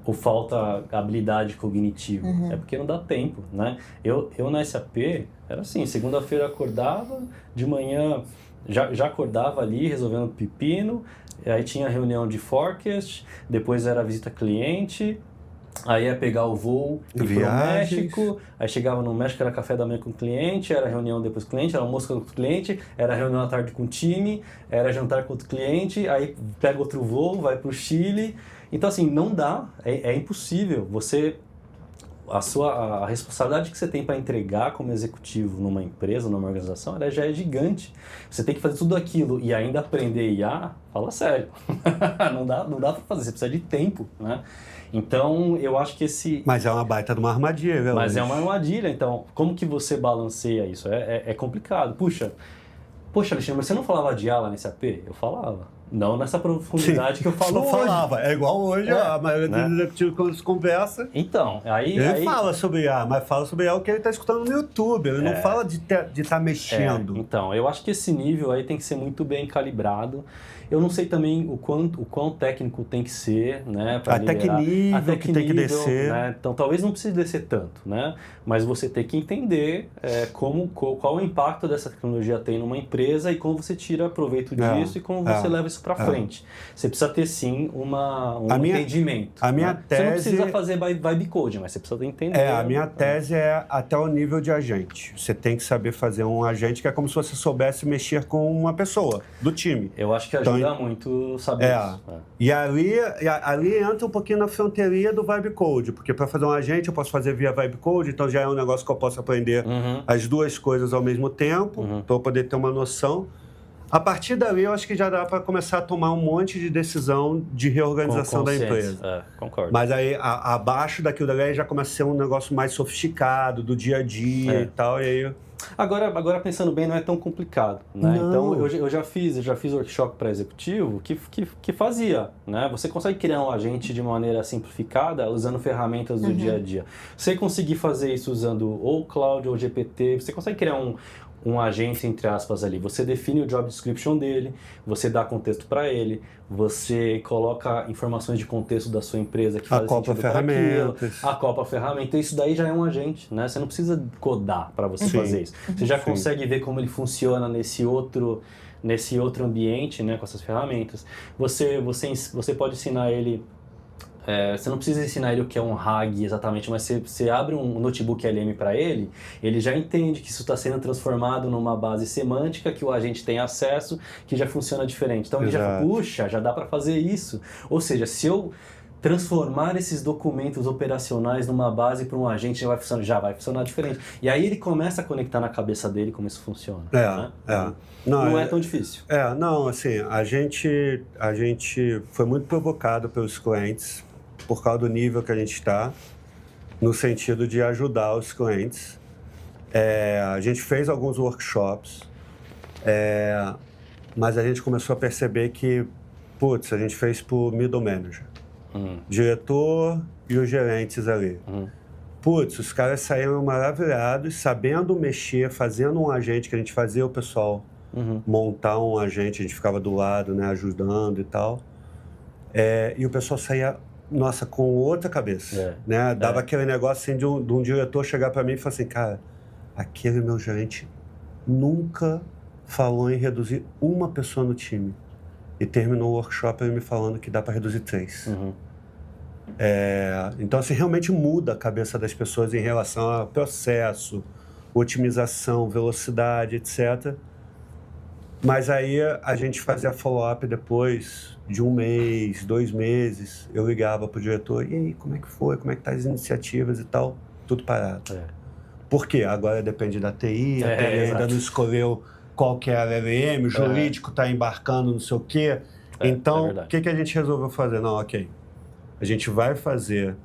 Speaker 3: ou falta habilidade cognitiva. É porque não dá tempo, né? Eu na SAP, era assim, segunda-feira acordava, de manhã já acordava ali resolvendo pepino. Aí tinha reunião de forecast, depois era visita cliente, aí ia pegar o voo e ir pro México, aí chegava no México, era café da manhã com o cliente, era reunião depois com o cliente, era almoço com o cliente, era reunião à tarde com o time, era jantar com outro cliente, aí pega outro voo, vai pro Chile. Então assim, não dá, é impossível. A responsabilidade que você tem para entregar como executivo numa empresa, numa organização, ela já é gigante. Você tem que fazer tudo aquilo e ainda aprender IA, fala sério. não dá para fazer, você precisa de tempo, né? Então, eu acho que
Speaker 2: Mas é uma baita de uma armadilha.
Speaker 3: Mas é uma armadilha, então, como que você balanceia isso? É complicado. Poxa, Alexandre, mas você não falava de IA lá nesse AP? Eu falava. Não nessa profundidade que eu falo hoje.
Speaker 2: Falava, é igual hoje, a maioria dos executivos quando se conversa.
Speaker 3: Então,
Speaker 2: Ele fala sobre IA, mas fala sobre IA o que ele está esquutando no YouTube, ele não fala de estar mexendo.
Speaker 3: Então, eu acho que esse nível aí tem que ser muito bem calibrado. Eu não sei também o quão técnico tem que ser, né?
Speaker 2: Até que nível que tem que descer.
Speaker 3: Né? Então, talvez não precise descer tanto, né? Mas você tem que entender qual o impacto dessa tecnologia tem numa empresa e como você tira proveito disso e como você leva isso isso para frente. Você precisa ter, sim, entendimento.
Speaker 2: A minha tese...
Speaker 3: Você não precisa fazer vibe coding, mas você precisa entender.
Speaker 2: A minha tese é até o nível de agente. Você tem que saber fazer um agente que é como se você soubesse mexer com uma pessoa do time.
Speaker 3: Eu acho que ajuda muito saber isso.
Speaker 2: E ali entra um pouquinho na fronteirinha do vibe code, porque para fazer um agente eu posso fazer via vibe code, então já é um negócio que eu posso aprender as duas coisas ao mesmo tempo, para eu poder ter uma noção. A partir dali, eu acho que já dá para começar a tomar um monte de decisão de reorganização da empresa.
Speaker 3: Concordo.
Speaker 2: Mas aí, abaixo daquilo dali, já começa a ser um negócio mais sofisticado, do dia a dia e tal, e aí...
Speaker 3: Agora, pensando bem, não é tão complicado, né? Então, eu já fiz workshop para executivo que fazia, né? Você consegue criar um agente de maneira simplificada, usando ferramentas do dia a dia. Você conseguir fazer isso usando ou Cloud ou GPT, você consegue criar um agente, entre aspas, ali. Você define o job description dele, você dá contexto para ele, você coloca informações de contexto da sua empresa que fazem sentido para aquilo, acopla a ferramenta. Isso daí já é um agente, né? Você não precisa codar para você fazer isso. Você já consegue ver como ele funciona nesse outro ambiente, né, com essas ferramentas. Você pode ensinar ele... você não precisa ensinar ele o que é um RAG exatamente, mas você abre um notebook LM para ele, ele já entende que isso está sendo transformado numa base semântica que o agente tem acesso, que já funciona diferente. Então ele já dá para fazer isso. Ou seja, se eu transformar esses documentos operacionais numa base para um agente, já vai funcionar diferente. E aí ele começa a conectar na cabeça dele como isso funciona. Não é tão difícil.
Speaker 2: Não, assim, a gente foi muito provocado pelos clientes por causa do nível que a gente está, no sentido de ajudar os clientes. A gente fez alguns workshops, mas a gente começou a perceber que, a gente fez por middle manager. Diretor e os gerentes ali. Os caras saíram maravilhados, sabendo mexer, fazendo um agente, que a gente fazia o pessoal montar um agente, a gente ficava do lado, né, ajudando e tal. E o pessoal saía, com outra cabeça. Né? Dava aquele negócio assim, de um diretor chegar para mim e falar assim, cara, aquele meu gerente nunca falou em reduzir uma pessoa no time. E terminou o workshop ele me falando que dá para reduzir 3. Então, assim, realmente muda a cabeça das pessoas em relação a processo, otimização, velocidade, etc. Mas aí a gente fazia follow-up depois de 1 mês, 2 meses. Eu ligava para o diretor, e aí, como é que foi? Como é que tá as iniciativas e tal? Tudo parado. Por quê? Agora depende da TI, a TI ainda não escolheu qual que é a LLM, o jurídico está embarcando não sei o quê. Então, o que a gente resolveu fazer? Não, a gente vai fazer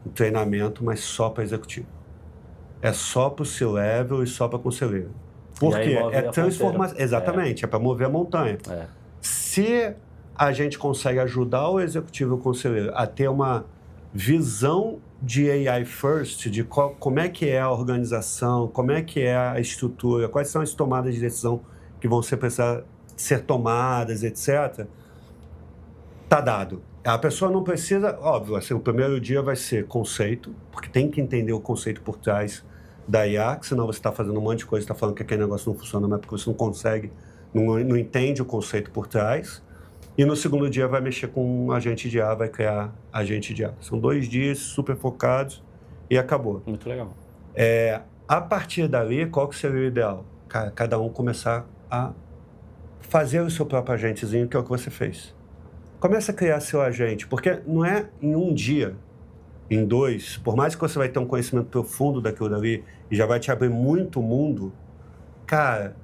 Speaker 2: um treinamento, mas só para executivo. É só para o C-Level e só para conselheiro. Porque é transformação. Exatamente, é para mover a montanha. Se a gente consegue ajudar o executivo e o conselheiro a ter uma visão de AI first, de como é que é a organização, como é que é a estrutura, quais são as tomadas de decisão que vão precisar ser tomadas, etc., tá dado. A pessoa não precisa, óbvio, assim, o primeiro dia vai ser conceito, porque tem que entender o conceito por trás da IA, que senão você está fazendo um monte de coisa, está falando que aquele negócio não funciona, mas porque você não consegue, não entende o conceito por trás. E no segundo dia vai mexer com um agente de IA, vai criar agente de IA. São 2 dias super focados e acabou.
Speaker 3: Muito legal.
Speaker 2: A partir dali, qual que seria o ideal? Cada um começar a fazer o seu próprio agentezinho, que é o que você fez. Começa a criar seu agente, porque não é em 1 dia, em 2, por mais que você vai ter um conhecimento profundo daquilo dali e já vai te abrir muito mundo, cara,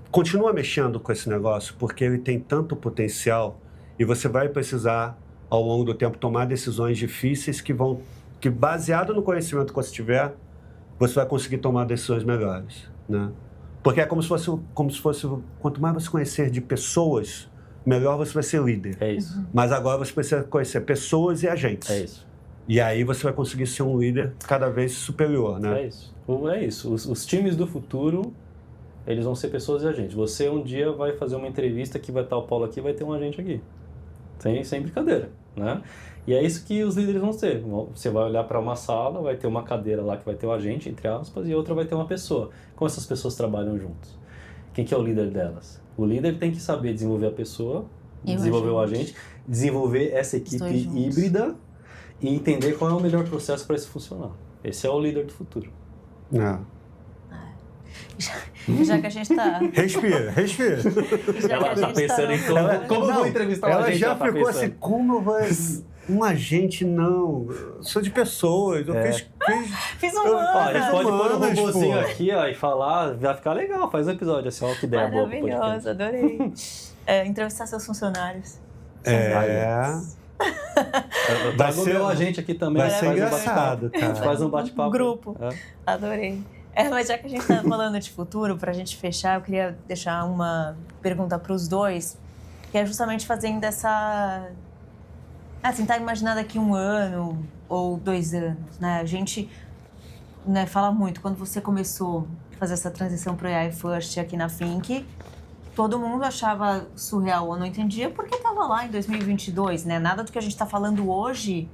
Speaker 2: continua mexendo com esse negócio, porque ele tem tanto potencial e você vai precisar, ao longo do tempo, tomar decisões difíceis que baseado no conhecimento que você tiver, você vai conseguir tomar decisões melhores, né? Porque é como se fosse, quanto mais você conhecer de pessoas, melhor você vai ser líder.
Speaker 3: É isso.
Speaker 2: Mas agora você precisa conhecer pessoas e agentes.
Speaker 3: É isso.
Speaker 2: E aí você vai conseguir ser um líder cada vez superior, né?
Speaker 3: É isso. Os times do futuro, eles vão ser pessoas e agentes. Você um dia vai fazer uma entrevista que vai estar o Paulo aqui, vai ter um agente aqui. Sem brincadeira, né? E é isso que os líderes vão ser. Você vai olhar para uma sala, vai ter uma cadeira lá que vai ter um agente, entre aspas, e outra vai ter uma pessoa. Como essas pessoas trabalham juntos? Quem que é o líder delas? O líder tem que saber desenvolver a pessoa,
Speaker 1: E
Speaker 3: desenvolver o agente, desenvolver essa equipe híbrida e entender qual é o melhor processo para isso funcionar. Esse é o líder do futuro.
Speaker 1: Já que a gente tá...
Speaker 2: Respira.
Speaker 3: Ela tá pensando em como eu vou entrevistar um agente.
Speaker 2: Ela já ficou assim, como vai... Um agente, não. Sou de pessoas. Eu
Speaker 1: Fiz um ano.
Speaker 3: A gente pode pôr um robôzinho aqui e falar, vai ficar legal. Faz um episódio assim, ó, que ideia boa.
Speaker 1: Maravilhoso, adorei. Entrevistar seus funcionários.
Speaker 3: Vai ser o meu agente aqui também.
Speaker 2: Vai ser engraçado, cara.
Speaker 3: A gente faz um bate-papo.
Speaker 1: Grupo. Adorei. Mas já que a gente está falando de futuro, para a gente fechar, eu queria deixar uma pergunta para os dois, que é justamente fazendo essa... tentar imaginar daqui 1 ano ou 2 anos, né? A gente fala muito, quando você começou a fazer essa transição para o AI First aqui na Think, todo mundo achava surreal ou não entendia porque estava lá em 2022, né? Nada do que a gente está falando hoje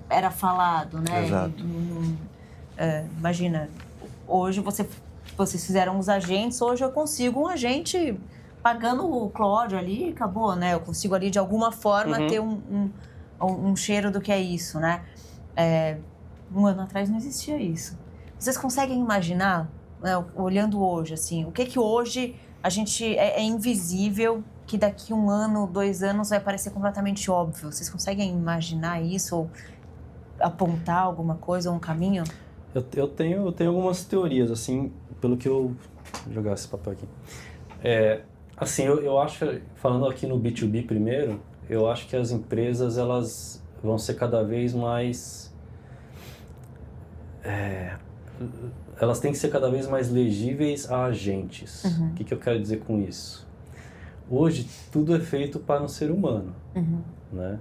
Speaker 1: era falado, né?
Speaker 2: Exato.
Speaker 1: Imagina, hoje vocês fizeram os agentes, hoje eu consigo um agente pagando o Claude ali e acabou, né? Eu consigo ali de alguma forma ter um cheiro do que é isso, né? 1 ano atrás não existia isso. Vocês conseguem imaginar, né, olhando hoje, assim, o que hoje a gente é invisível, que daqui 1 ano, 2 anos vai parecer completamente óbvio? Vocês conseguem imaginar isso ou apontar alguma coisa, um caminho?
Speaker 3: Eu tenho algumas teorias, assim, pelo que eu... Vou jogar esse papel aqui. Assim, eu acho, falando aqui no B2B primeiro, eu acho que as empresas, elas vão ser cada vez mais... elas têm que ser cada vez mais legíveis a agentes. O que eu quero dizer com isso? Hoje, tudo é feito para um ser humano, né?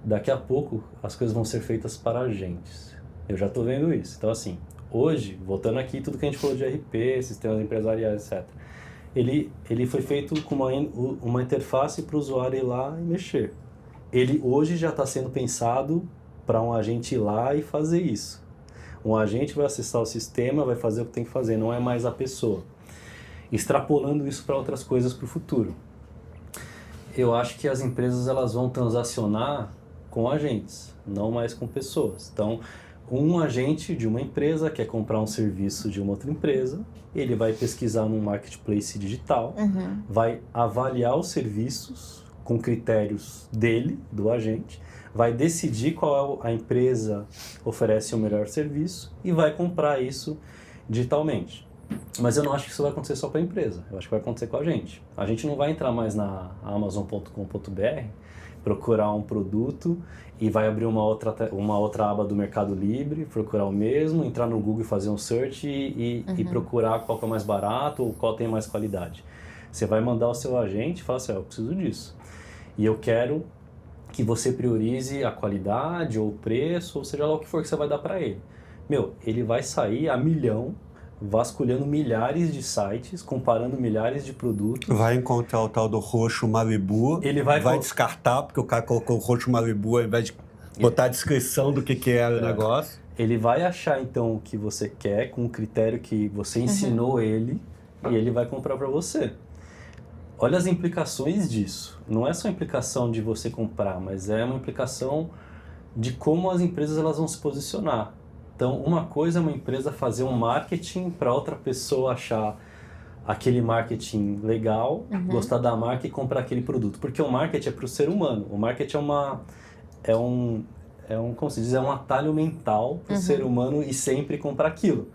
Speaker 3: Daqui a pouco, as coisas vão ser feitas para agentes. Eu já estou vendo isso. Então, assim, hoje, voltando aqui, tudo que a gente falou de RP, sistemas empresariais, etc., ele foi feito com uma interface para o usuário ir lá e mexer. Ele hoje já está sendo pensado para um agente ir lá e fazer isso. Um agente vai acessar o sistema, vai fazer o que tem que fazer, não é mais a pessoa. Extrapolando isso para outras coisas para o futuro. Eu acho que as empresas, elas vão transacionar com agentes, não mais com pessoas. Então, um agente de uma empresa quer comprar um serviço de uma outra empresa, ele vai pesquisar num marketplace digital, vai avaliar os serviços com critérios dele, do agente, vai decidir qual a empresa oferece o melhor serviço e vai comprar isso digitalmente. Mas eu não acho que isso vai acontecer só para a empresa, eu acho que vai acontecer com a gente. A gente não vai entrar mais na Amazon.com.br, procurar um produto e vai abrir uma outra aba do Mercado Livre, procurar o mesmo, entrar no Google e fazer um search e procurar qual que é mais barato ou qual tem mais qualidade. Você vai mandar o seu agente e falar assim, eu preciso disso. E eu quero que você priorize a qualidade ou o preço, ou seja lá o que for que você vai dar para ele. Ele vai sair a milhão, vasculhando milhares de sites, comparando milhares de produtos.
Speaker 2: Vai encontrar o tal do roxo Malibu,
Speaker 3: ele vai
Speaker 2: descartar, porque o cara colocou o roxo Malibu ao invés de botar a descrição do que era o negócio.
Speaker 3: Ele vai achar, então, o que você quer, com o critério que você ensinou ele, e ele vai comprar para você. Olha as implicações disso. Não é só a implicação de você comprar, mas é uma implicação de como as empresas elas vão se posicionar. Então, uma coisa é uma empresa fazer um marketing para outra pessoa achar aquele marketing legal, gostar da marca e comprar aquele produto. Porque o marketing é para o ser humano. O marketing como se diz, é um atalho mental para o ser humano e sempre comprar aquilo.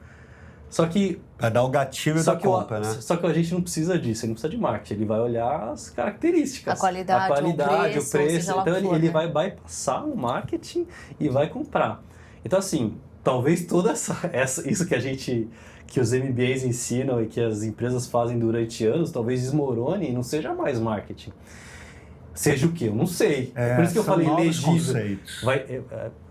Speaker 3: Só que...
Speaker 2: Para dar o gatilho da compra, né?
Speaker 3: Só que a gente não precisa disso, ele não precisa de marketing, ele vai olhar as características.
Speaker 1: A qualidade,
Speaker 3: o preço. Então ele vai bypassar o marketing e vai comprar. Então assim, talvez toda isso que os MBAs ensinam e que as empresas fazem durante anos, talvez desmorone e não seja mais marketing. Seja o quê? Eu não sei. Por isso que eu falei legível.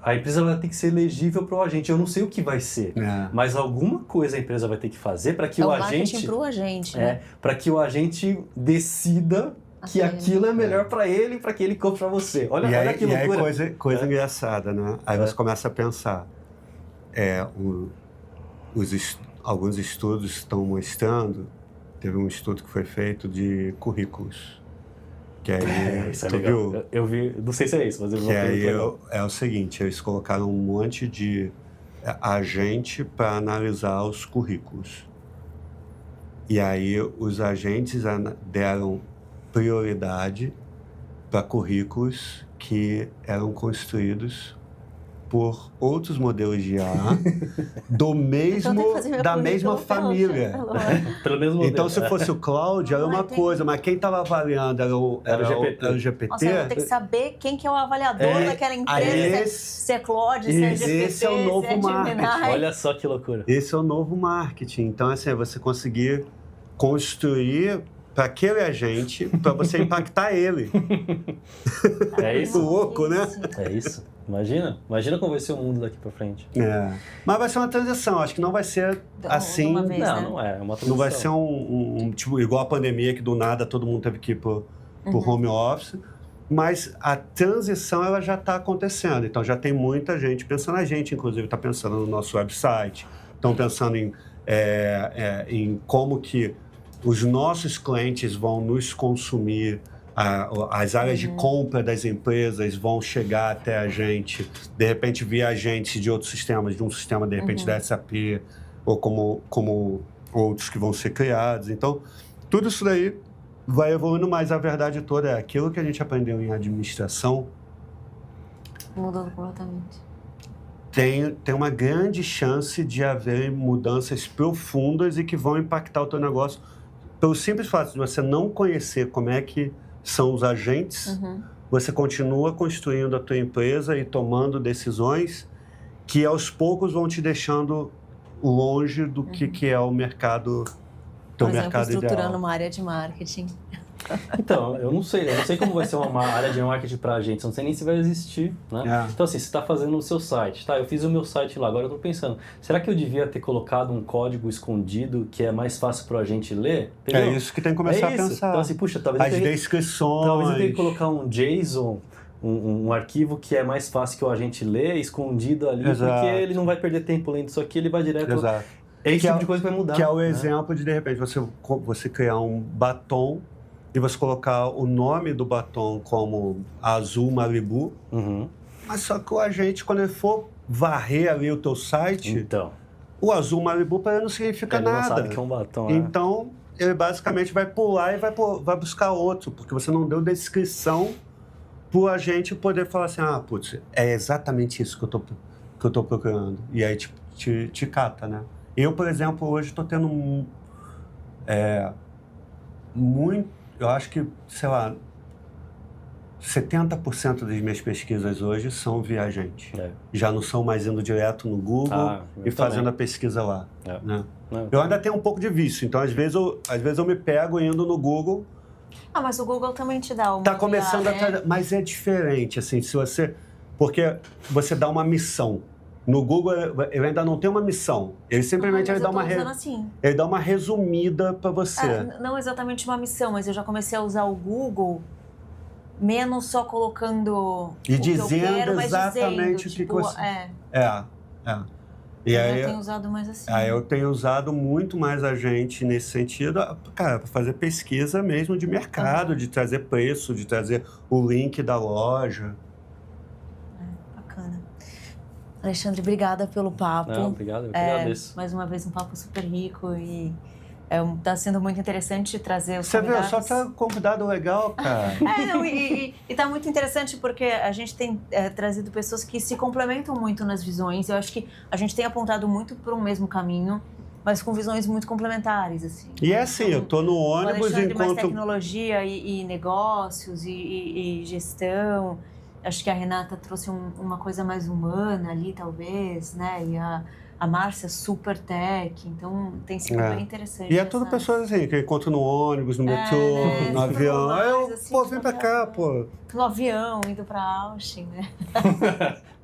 Speaker 3: A empresa vai ter que ser legível para o agente. Eu não sei o que vai ser, mas alguma coisa a empresa vai ter que fazer para que o agente...
Speaker 1: pro agente, né?
Speaker 3: Para que o agente decida que aquilo é melhor para ele, para que ele compre para você. Olha que loucura.
Speaker 2: E aí coisa engraçada, né? Aí você começa a pensar. Alguns estudos estão mostrando, teve um estudo que foi feito de currículos. Que aí,
Speaker 3: isso é legal. Eu vi, não sei se é isso, mas eu vou ver.
Speaker 2: Que aí é o seguinte, eles colocaram um monte de agente para analisar os currículos. E aí os agentes deram prioridade para currículos que eram construídos por outros modelos de IA da mesma família.
Speaker 3: Pelo mesmo modelo.
Speaker 2: Então, se fosse o Cloud, era uma coisa, mas quem estava avaliando era o GPT.
Speaker 1: Nossa, eu vou ter que saber quem que é o avaliador daquela empresa, se é Cloud, se é GPT,
Speaker 2: esse é o novo marketing.
Speaker 3: Olha só que loucura.
Speaker 2: Esse é o novo marketing. Então, assim, você conseguir construir para aquele agente, para você impactar ele.
Speaker 3: É isso?
Speaker 2: Louco, né?
Speaker 3: É isso. Imagina como vai ser o mundo daqui para frente.
Speaker 2: Mas vai ser uma transição, acho que não vai ser assim.
Speaker 1: Vez,
Speaker 3: não,
Speaker 1: né?
Speaker 3: não é uma transição.
Speaker 2: Não vai ser um tipo, igual a pandemia, que do nada todo mundo teve que ir pro home office. Mas a transição, ela já está acontecendo. Então, já tem muita gente pensando. A gente, inclusive, está pensando no nosso website. Estão pensando em como que os nossos clientes vão nos consumir, as áreas de compra das empresas vão chegar até a gente, de repente via agentes de outros sistemas, de um sistema, de repente, da SAP, ou como outros que vão ser criados. Então, tudo isso daí vai evoluindo, mas a verdade toda é aquilo que a gente aprendeu em administração
Speaker 1: mudando completamente.
Speaker 2: Tem uma grande chance de haver mudanças profundas e que vão impactar o teu negócio. Pelo simples fato de você não conhecer como é que são os agentes, você continua construindo a tua empresa e tomando decisões que aos poucos vão te deixando longe do que é o mercado, teu mercado ideal.
Speaker 1: Estruturando uma área de marketing.
Speaker 3: Então, eu não sei como vai ser uma área de marketing para agentes, não sei nem se vai existir, né? Então, assim, você está fazendo o seu site, tá? Eu fiz o meu site lá, agora eu estou pensando, será que eu devia ter colocado um código escondido que é mais fácil para o agente ler? Entendeu?
Speaker 2: É isso que tem que começar a pensar.
Speaker 3: Então, assim, puxa, talvez
Speaker 2: descrições.
Speaker 3: Talvez eu tenha que colocar um JSON, um arquivo que é mais fácil que o agente ler, escondido ali, porque ele não vai perder tempo lendo isso aqui, ele vai direto...
Speaker 2: Exato.
Speaker 3: É esse tipo de coisa que vai mudar.
Speaker 2: Que é o exemplo de repente, você criar um batom e você colocar o nome do batom como Azul Malibu, mas só que o agente, quando ele for varrer ali o teu site, o Azul Malibu para ele não significa nada.
Speaker 3: Ele não sabe que é um batom.
Speaker 2: Então, ele basicamente vai pular e vai buscar outro, porque você não deu descrição para o agente poder falar assim, putz, é exatamente isso que eu tô procurando. E aí te cata, né? Eu, por exemplo, hoje estou tendo muito... Eu acho que, sei lá, 70% das minhas pesquisas hoje são via agente. Já não são mais indo direto no Google e fazendo a pesquisa lá. Né? Eu ainda tenho um pouco de vício, então às vezes eu me pego indo no Google.
Speaker 1: Mas o Google também te dá uma...
Speaker 2: Tá começando mas é diferente, assim, porque você dá uma missão. No Google, ele ainda não tem uma missão. Ele simplesmente ele dá uma resumida para você.
Speaker 1: Não exatamente uma missão, mas eu já comecei a usar o Google menos só colocando
Speaker 2: e dizendo exatamente o que você... E aí,
Speaker 1: eu tenho usado mais assim.
Speaker 2: Eu tenho usado muito mais a gente nesse sentido, cara, para fazer pesquisa mesmo de mercado, de trazer preço, de trazer o link da loja.
Speaker 1: Bacana. Alexandre, obrigada pelo papo.
Speaker 3: Obrigado, eu que agradeço.
Speaker 1: Mais uma vez um papo super rico e está sendo muito interessante trazer os convidados.
Speaker 2: Você viu, só tá convidado legal, cara.
Speaker 1: E está muito interessante porque a gente tem trazido pessoas que se complementam muito nas visões. Eu acho que a gente tem apontado muito para um mesmo caminho, mas com visões muito complementares, assim.
Speaker 2: E é assim, eu tô no ônibus
Speaker 1: enquanto... mais tecnologia e negócios e gestão. Acho que a Renata trouxe uma coisa mais humana ali, talvez, né? E a Márcia, super tech. Então, tem sido bem interessante.
Speaker 2: E é tudo pessoas assim, que eu encontro no ônibus, no metrô, no avião. Aí eu, assim, vem pra cá, pô.
Speaker 1: No avião, indo pra Austin, né?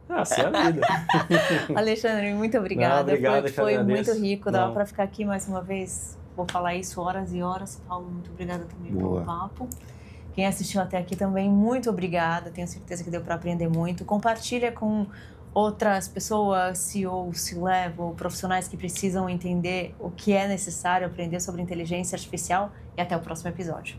Speaker 3: Assim é a vida.
Speaker 1: Alexandre, muito obrigada.
Speaker 3: Obrigado,
Speaker 1: foi muito rico. Dava pra ficar aqui mais uma vez. Vou falar isso horas e horas. Paulo, muito obrigada também pelo papo. Quem assistiu até aqui também, muito obrigada. Tenho certeza que deu para aprender muito. Compartilha com outras pessoas, CEOs, C-level, profissionais que precisam entender o que é necessário aprender sobre inteligência artificial. E até o próximo episódio.